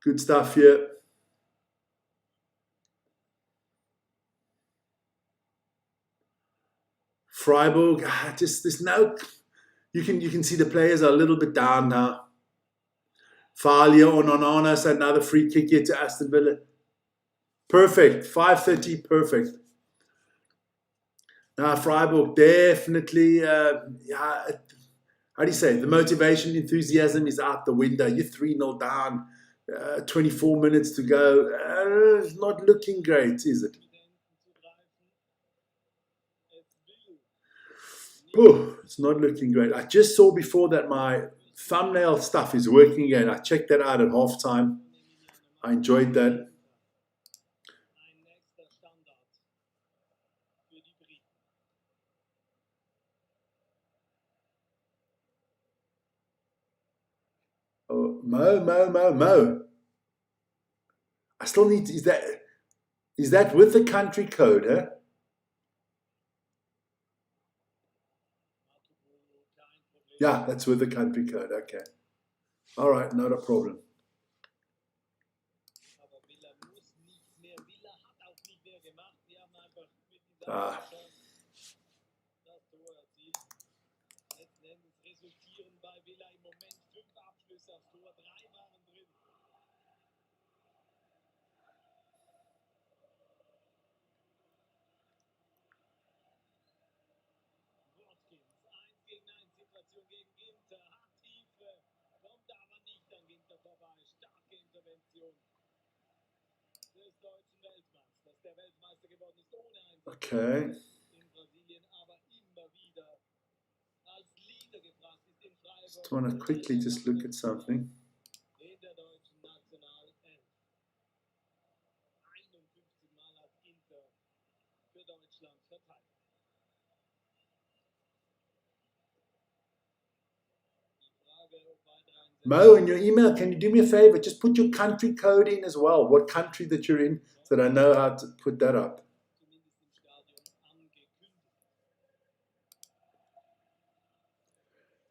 Good stuff here. Freiburg, just there's no. You can see the players are a little bit down now. Falia on Onana, so another free kick here to Aston Villa. Perfect. 5:30, perfect. Now Freiburg definitely, how do you say? The motivation, enthusiasm is out the window. You're 3-0 down, 24 minutes to go. It's not looking great, is it? Oh, it's not looking great. I just saw before that my thumbnail stuff is working again. I checked that out at halftime. I enjoyed that. ein nächster Standard für die Briten. Oh, Mo. I still need to, is that with the country code, eh? Yeah, that's with the country code. Okay. All right, not a problem. Aber Villa muss nicht mehr. Villa hat auch nicht mehr gemacht. Die haben einfach mit dieser Chance das Tor erzielt. Letzten Endes resultieren bei Villa im Moment 5 Abschlüsse aufs Tor. 3 waren drin. Watkins, 1 gegen 1 Situation gegen Ginter. Hat Tiefe. Kommt aber nicht an Ginter vorbei. Starke Intervention des deutschen Weltmeisters, der Weltmeister geworden ist ohne Einsatz Okay. in Brasilien, aber immer wieder als Leader gebracht ist in Freiburg. Just want to quickly just look at something. In der deutschen Nationalelf. 51 Mal hat Ginter für Deutschland verteidigt. Die Frage, ob weitere Einsätze. Mo, in your email, can you do me a favor? Just put your country code in as well. What country that you're in, so that I know how to put that up. Zumindest im Stadion angekündigt.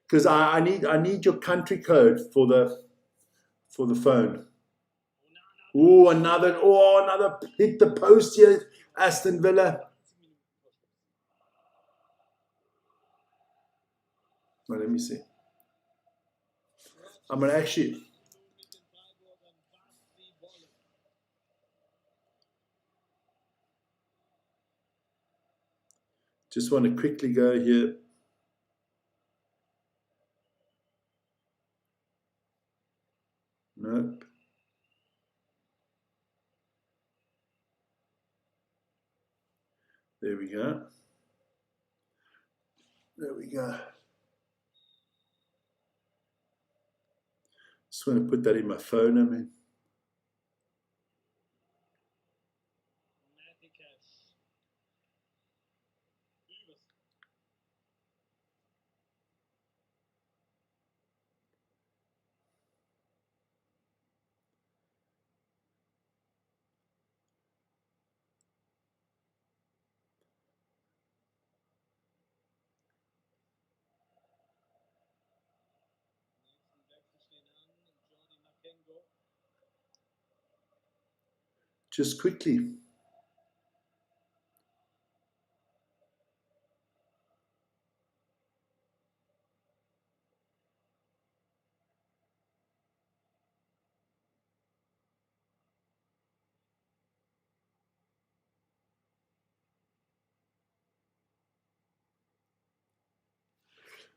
Because I need your country code for the phone. Oh, another hit the post here, Aston Villa. 20 Minuten vor Schluss. Well, let me see. I'm gonna actually. Nun mit den Freiburgern, was sie wollen. Just want to quickly go here. Nope. There we go. There we go. Just want to put that in my phone, I mean. Matty Cash. Übers. Nächsten Wechsel stehen an. Jordi Makengo. Just quickly.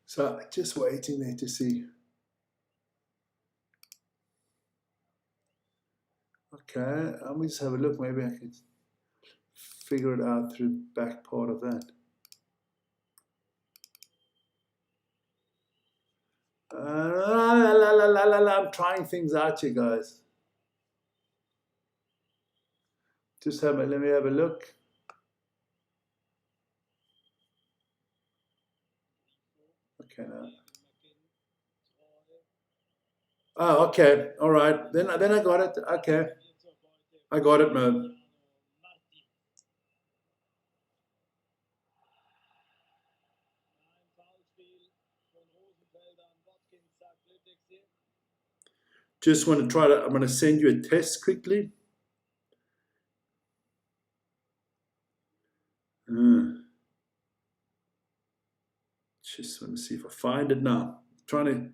So just waiting there to see. Okay, let me just have a look. Maybe I could figure it out through the back part of that. I'm trying things out here, guys. Just let me have a look. Okay, now. Oh, okay. All right. Then I got it. Okay. I got it, man. Just want to try to, I'm going to send you a test quickly. Just want to see if I find it now. Trying to.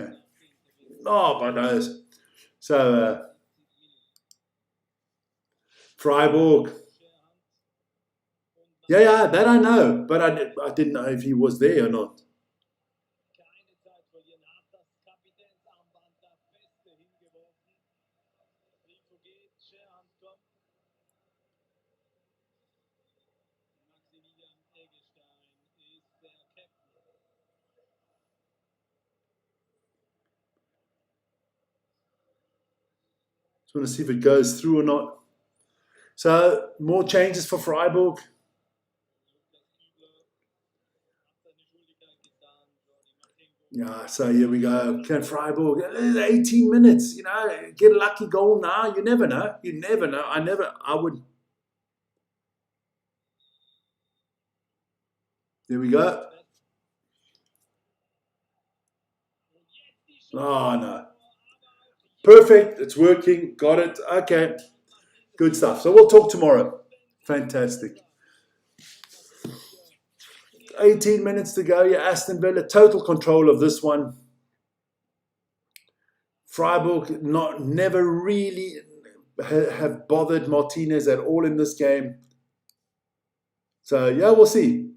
Okay. Oh, my nose. So, Freiburg. Yeah, that I know, but I didn't know if he was there or not. Just want to see if it goes through or not. So, more changes for Freiburg. Yeah, so here we go. Can Freiburg, 18 minutes, get a lucky goal now. You never know. You never know. I would. There we go. Oh, no. Perfect. It's working. Got it. Okay. Good stuff. So we'll talk tomorrow. Fantastic. 18 minutes to go. Yeah, Aston Villa, total control of this one. Freiburg never really have bothered Martinez at all in this game. So, yeah, we'll see.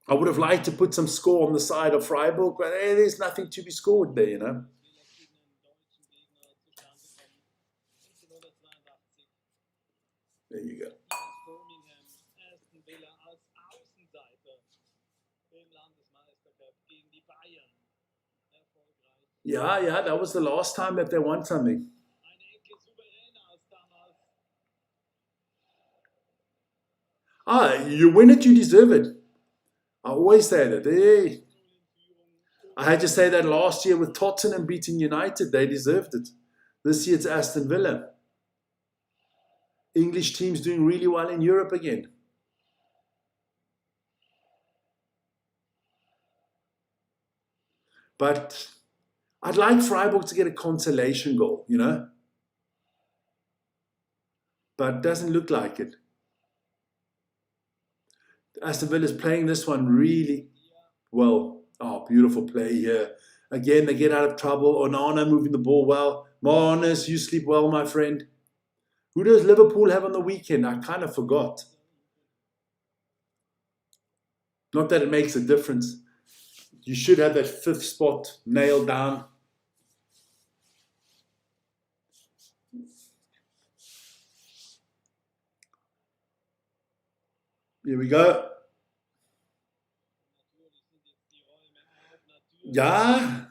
I would have liked to put some score on the side of Freiburg, but there's nothing to be scored there, There you go. Yeah, that was the last time that they won something. You win it, you deserve it. I always say that. Hey, I had to say that last year with Tottenham beating United. They deserved it. This year it's Aston Villa. English teams doing really well in Europe again. But I'd like Freiburg to get a consolation goal, But it doesn't look like it. Aston Villa is playing this one really well. Oh, beautiful play here. Again, they get out of trouble. Onana moving the ball well. Marnes, you sleep well, my friend. Who does Liverpool have on the weekend? I kind of forgot. Not that it makes a difference. You should have that fifth spot nailed down. Here we go. Yeah.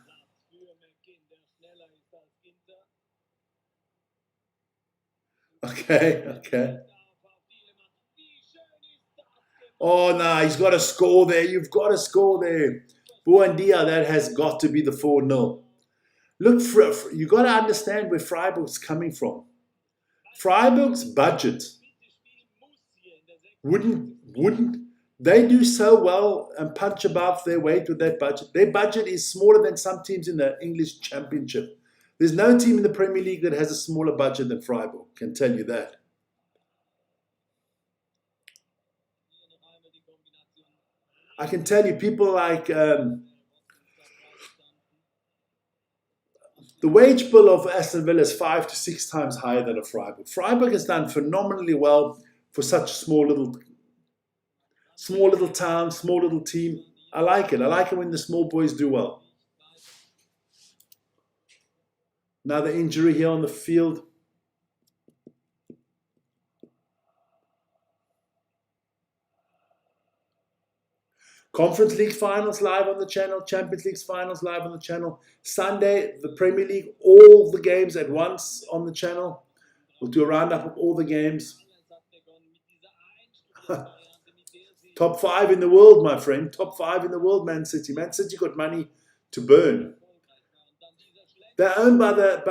Okay. Oh, no, he's got to score there. You've got to score there. Buendia, that has got to be the 4-0. Look, you got to understand where Freiburg's coming from. Freiburg's budget wouldn't they do so well and punch above their weight with that budget? Their budget is smaller than some teams in the English Championship. There's no team in the Premier League that has a smaller budget than Freiburg, can tell you that. I can tell you people like The wage bill of Aston Villa is 5 to 6 times higher than a Freiburg. Freiburg has done phenomenally well for such small little town, small little team. I like it. I like it when the small boys do well. Another injury here on the field. Conference League finals live on the channel. Champions League finals live on the channel. Sunday, the Premier League, all the games at once on the channel. We'll do a roundup of all the games. Top 5 in the world, my friend. Top 5 in the world, Man City. Man City got money to burn. They're owned by the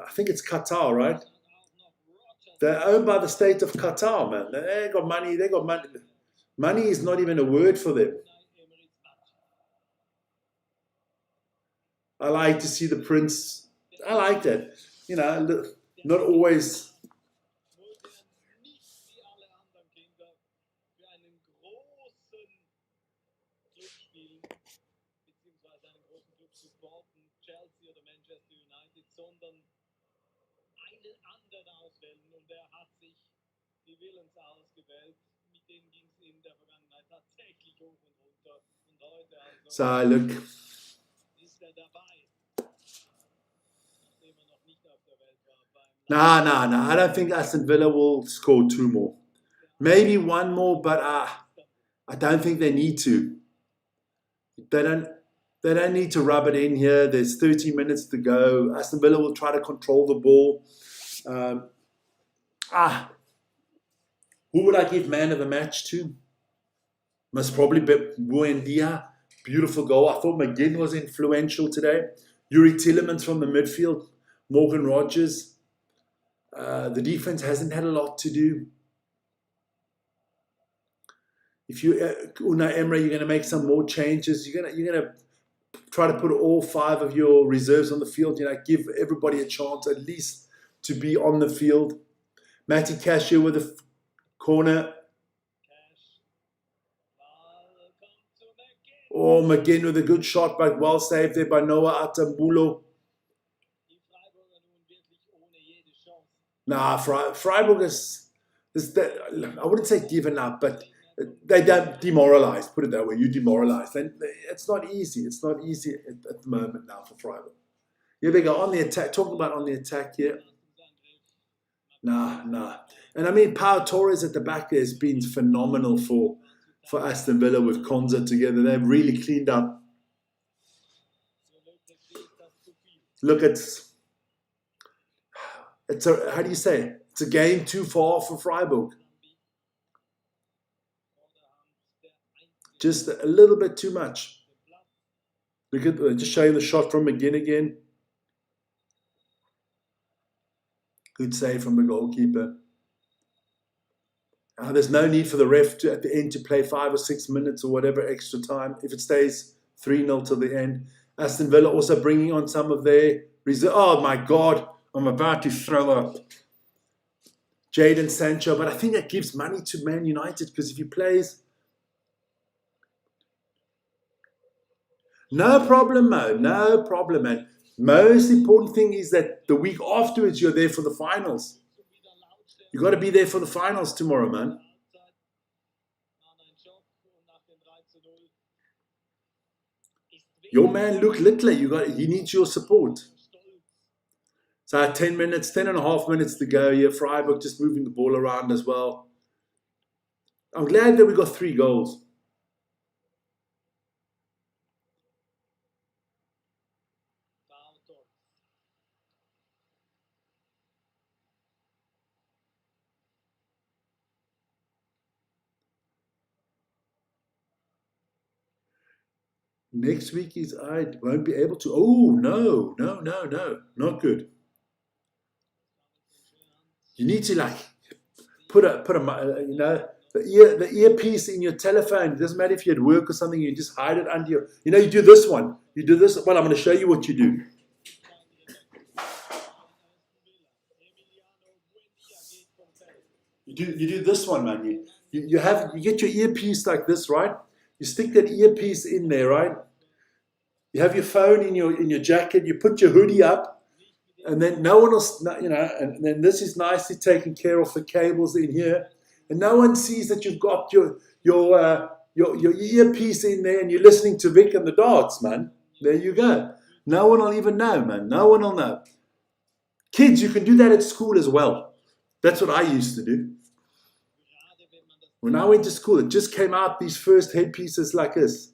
I think it's Qatar, right? They're owned by the state of Qatar, man. They got money. They got money. Money is not even a word for them. I like to see the Prince. I like that. You know, not always. Chelsea oder Manchester United, sondern einen anderen auswählen. Und er hat sich die Willens ausgewählt. Mit dem ging es in der Vergangenheit tatsächlich hoch und runter. Und heute also So, look. ist er dabei. Nachdem er noch nicht auf der Welt war. No. I don't think Aston Villa will score 2 more. Maybe 1 more, but I don't think they need to. They don't need to rub it in here. There's 30 minutes to go. Aston Villa will try to control the ball. Who would I give man of the match to? Must probably be Buendia. Beautiful goal. I thought McGinn was influential today. Yuri Tillemans from the midfield. Morgan Rogers. The defense hasn't had a lot to do. If you Unai Emery, you're going to make some more changes. You're going to try to put all 5 of your reserves on the field. You know, give everybody a chance at least to be on the field. Matty Cash here with a corner. Oh, McGinn with a good shot, but well saved there by Noah Atambulo. Nah, Freiburg is I wouldn't say given up, but they don't demoralize. Put it that way. You demoralize. And it's not easy. It's not easy at the moment now for Freiburg. Here they go on the attack. Talking about on the attack here. Nah. And I mean, Pau Torres at the back there has been phenomenal for Aston Villa with Konza together. They've really cleaned up. Look, it's how do you say? It's a game too far for Freiburg. Just a little bit too much. Look at just showing the shot from McGinn again. Good save from the goalkeeper. There's no need for the ref at the end to play 5 or 6 minutes or whatever extra time. If it stays 3-0 to the end. Aston Villa also bringing on some of their reserve. Oh my God, I'm about to throw up. Jadon Sancho, but I think that gives money to Man United because if he plays... No problem, Mo. No problem, man. Most important thing is that the week afterwards, you're there for the finals. You got to be there for the finals tomorrow, man. Your man, Luke Littler, he needs your support. So 10 minutes, 10 and a half minutes to go here. Freiburg just moving the ball around as well. I'm glad that we got 3 goals. Next week I won't be able to. Oh, no. Not good. You need to put a the earpiece in your telephone. It doesn't matter if you're at work or something. You just hide it under your. You do this one. You do this. Well, I'm going to show you what you do. You do this one, man. You get your earpiece like this, right? You stick that earpiece in there, right? You have your phone in your jacket. You put your hoodie up, and then no one else, and then this is nicely taken care of, the cables in here, and no one sees that you've got your earpiece in there and you're listening to Vic and the darts, man. There you go. No one will even know, man. No one will know. Kids, you can do that at school as well. That's what I used to do. When I went to school, it just came out, these first headpieces like this.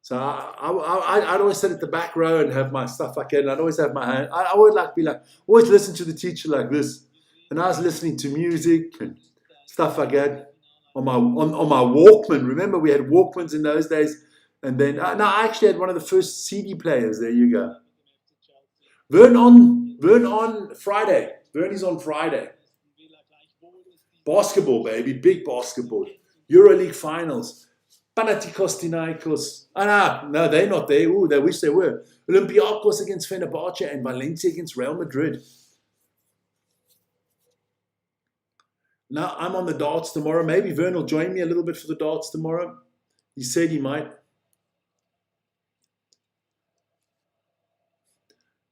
So I'd always sit at the back row and have my stuff like that, and I'd always have my hand. I would always listen to the teacher like this, and I was listening to music and stuff like that on my Walkman. Remember, we had Walkmans in those days, and then I actually had one of the first CD players. There you go. Vern on Friday. Vern is on Friday. Basketball, baby, big basketball. Europa League Finals. Panathinaikos. No, they're not there. Ooh, they wish they were. Olympiacos against Fenerbahce and Valencia against Real Madrid. Now, I'm on the darts tomorrow. Maybe Vern will join me a little bit for the darts tomorrow. He said he might.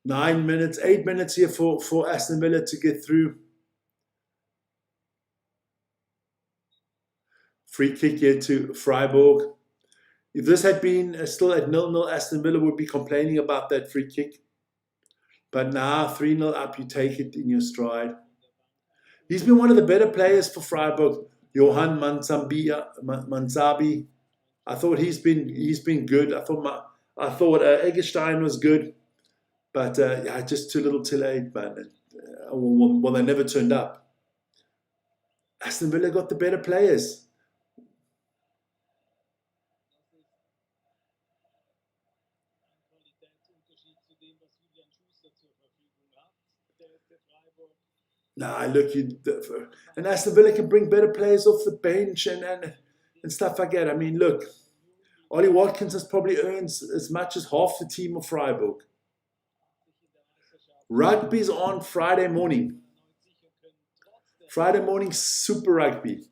8 minutes here for Aston Villa to get through. Free kick here to Freiburg. If this had been still at 0-0, Aston Villa would be complaining about that free kick. But now, 3-0 up, you take it in your stride. He's been one of the better players for Freiburg. Johan Mansabi. I thought he's been good. I thought Eggestein was good. But just too little too late, man. Well, they never turned up. Aston Villa got the better players. Nah, look, and Aston Villa can bring better players off the bench and stuff like that. I mean, look, Ollie Watkins has probably earned as much as half the team of Freiburg. Rugby's on Friday morning. Friday morning, Super Rugby.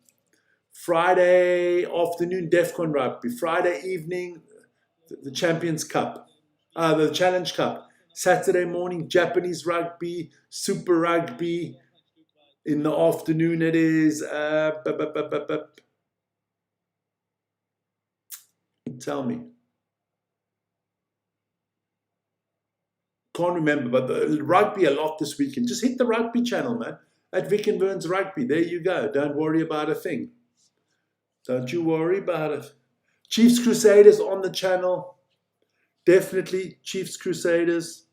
Friday afternoon, DEFCON Rugby. Friday evening, the Champions Cup. The Challenge Cup. Saturday morning, Japanese Rugby, Super Rugby. In the afternoon, it is... Tell me. Can't remember, but the rugby a lot this weekend. Just hit the rugby channel, man. At Vic and Vern's Rugby. There you go. Don't worry about a thing. Don't you worry about it. Chiefs Crusaders on the channel. Definitely Chiefs Crusaders.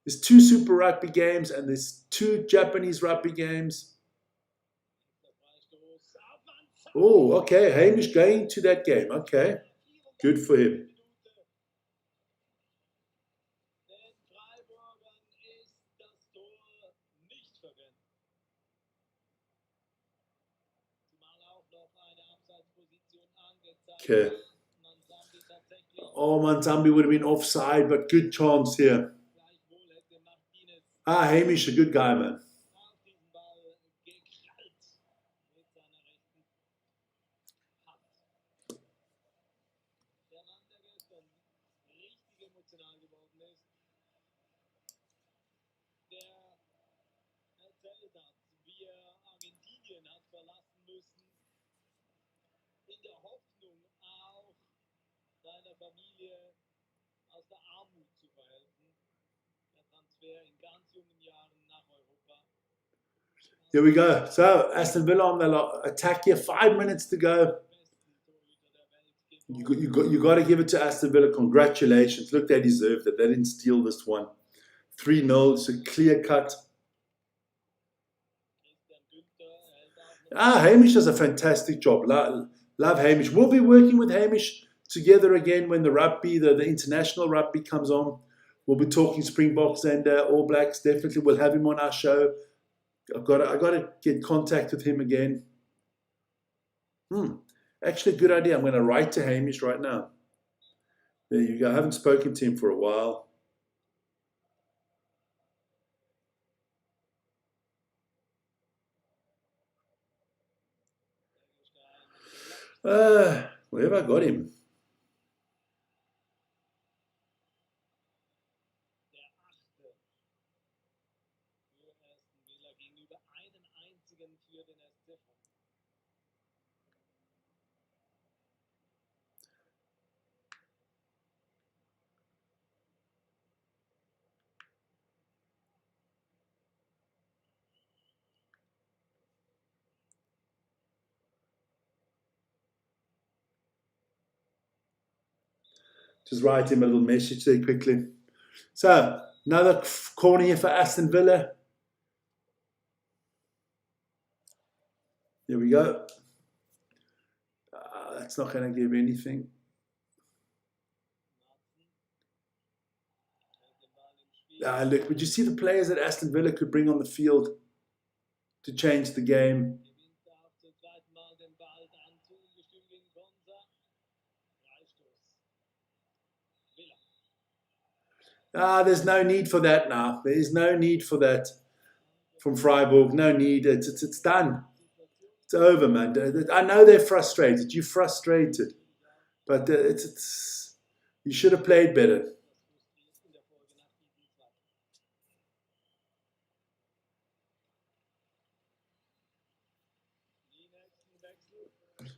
There's 2 Super Rugby games and there's 2 Japanese rugby games. Oh, okay. Hamish going to that game. Okay. Good for him. Okay. Oh, Manzambi would have been offside, but good chance here. Hamish, a good guy, man. Here we go. So, Aston Villa on the attack here. 5 minutes to go. You got to give it to Aston Villa. Congratulations. Look, they deserved it. They didn't steal this one. 3-0. It's a clear cut. Hamish does a fantastic job. Love Hamish. We'll be working with Hamish together again when the rugby, the international rugby comes on. We'll be talking Springboks and All Blacks. Definitely we'll have him on our show. I've got to get contact with him again. Actually, a good idea. I'm going to write to Hamish right now. There you go. I haven't spoken to him for a while. Where have I got him? Der Achte für Aston Villa gegenüber einen einzigen für den SC Freiburg. Just write him a little message there quickly. So, another corner here for Aston Villa. There we go. That's not going to give anything. Look, would you see the players that Aston Villa could bring on the field to change the game? There's no need for that now. There is no need for that from Freiburg. No need. It's done. It's over, man. I know they're frustrated. You're frustrated. But you should have played better.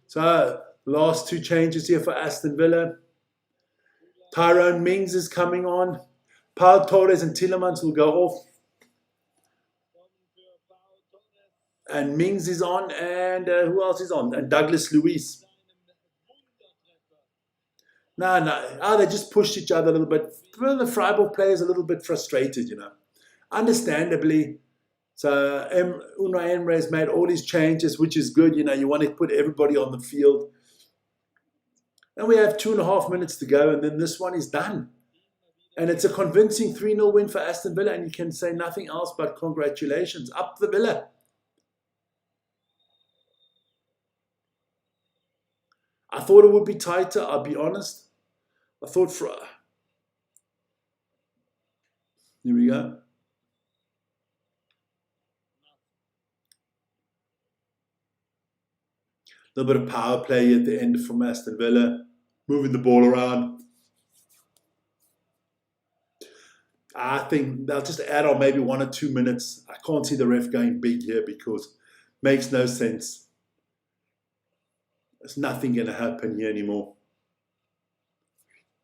So, last two changes here for Aston Villa. Tyrone Mings is coming on. Paul Torres and Tielemans will go off. And Mings is on. And who else is on? And Douglas Luiz. No. They just pushed each other a little bit. The Freiburg players a little bit frustrated, you know. Understandably. So Unai Emery has made all these changes, which is good. You know, you want to put everybody on the field. And we have 2.5 minutes to go, and then this one is done. And it's a convincing 3-0 win for Aston Villa, and you can say nothing else but congratulations. Up the Villa. I thought it would be tighter, I'll be honest. I thought here we go. A little bit of power play at the end from Aston Villa. Moving the ball around. I think they'll just add on maybe 1 or 2 minutes. I can't see the ref going big here because it makes no sense. There's nothing going to happen here anymore.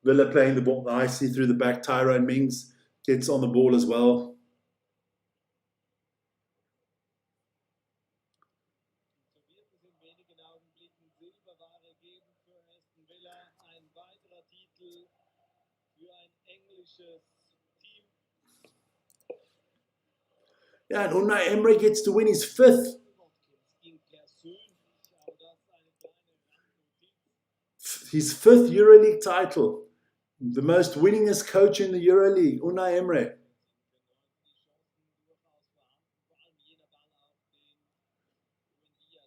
Villa playing the ball nicely through the back. Tyrone Mings gets on the ball as well. Yeah, and Unai Emery gets to win his 5th. His 5th EuroLeague title. The most winningest coach in the EuroLeague, Unai Emery.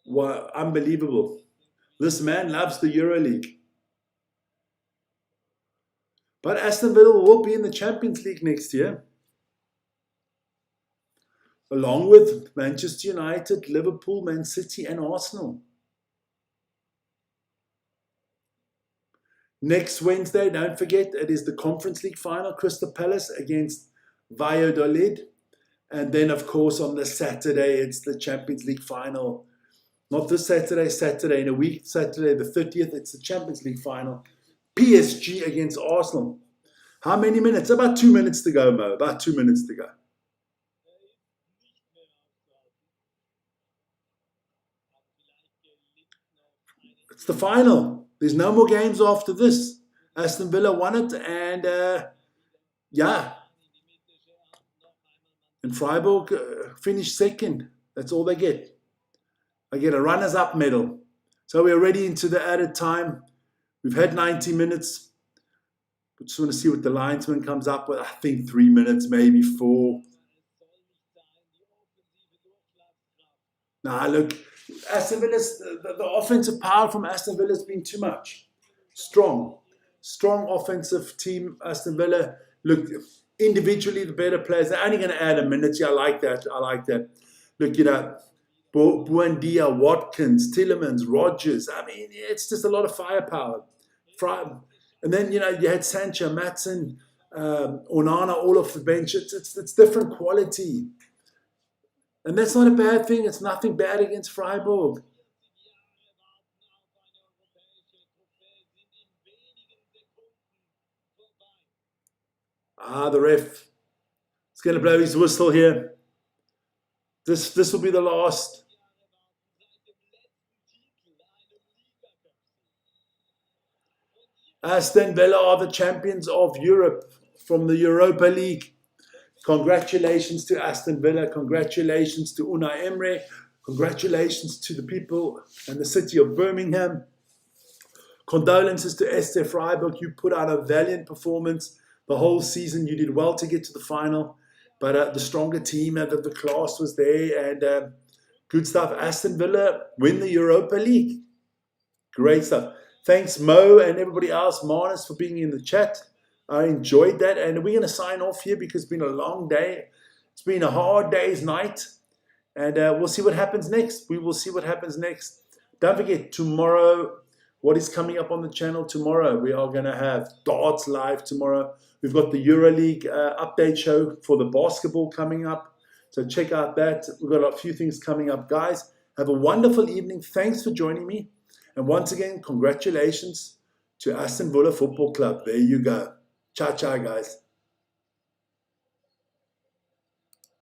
Wow, unbelievable. This man loves the EuroLeague. But Aston Villa will be in the Champions League next year. Along with Manchester United, Liverpool, Man City and Arsenal. Next Wednesday, don't forget, it is the Conference League final, Crystal Palace against Valladolid. And then, of course, on the Saturday, it's the Champions League final. Not this Saturday, Saturday in a week. Saturday the 30th, it's the Champions League final. PSG against Arsenal. How many minutes? About 2 minutes to go, Mo. About 2 minutes to go. It's the final. There's no more games after this. Aston Villa won it, and yeah. And Freiburg finished 2nd. That's all they get. They get a runners-up medal. So we're already into the added time. We've had 90 minutes. We just want to see what the linesman comes up with. I think 3 minutes, maybe 4. Nah, look, Aston Villa's, the offensive power from Aston Villa has been too much. Strong offensive team, Aston Villa. Look, individually, the better players, they're only going to add a minute. Yeah, I like that. Look, you know, Buendia, Watkins, Tillemans, Rogers. I mean, it's just a lot of firepower. And then, you had Sancho, Matson, Onana all off the bench. It's different quality. And that's not a bad thing. It's nothing bad against Freiburg. The ref is going to blow his whistle here. This will be the last. Aston Villa are the champions of Europe from the Europa League. Congratulations to Aston Villa. Congratulations to Unai Emery. Congratulations to the people and the city of Birmingham. Condolences to SC Freiburg. You put out a valiant performance the whole season. You did well to get to the final. But the stronger team and the class was there. And good stuff. Aston Villa win the Europa League. Great stuff. Thanks, Mo, and everybody else, Marnus, for being in the chat. I enjoyed that. And we're going to sign off here because it's been a long day. It's been a hard day's night. And we'll see what happens next. We will see what happens next. Don't forget, tomorrow, what is coming up on the channel tomorrow? We are going to have darts live tomorrow. We've got the Euro League update show for the basketball coming up. So check out that. We've got a few things coming up. Guys, have a wonderful evening. Thanks for joining me. And once again, congratulations to Aston Villa Football Club. There you go. Ciao, ciao, guys.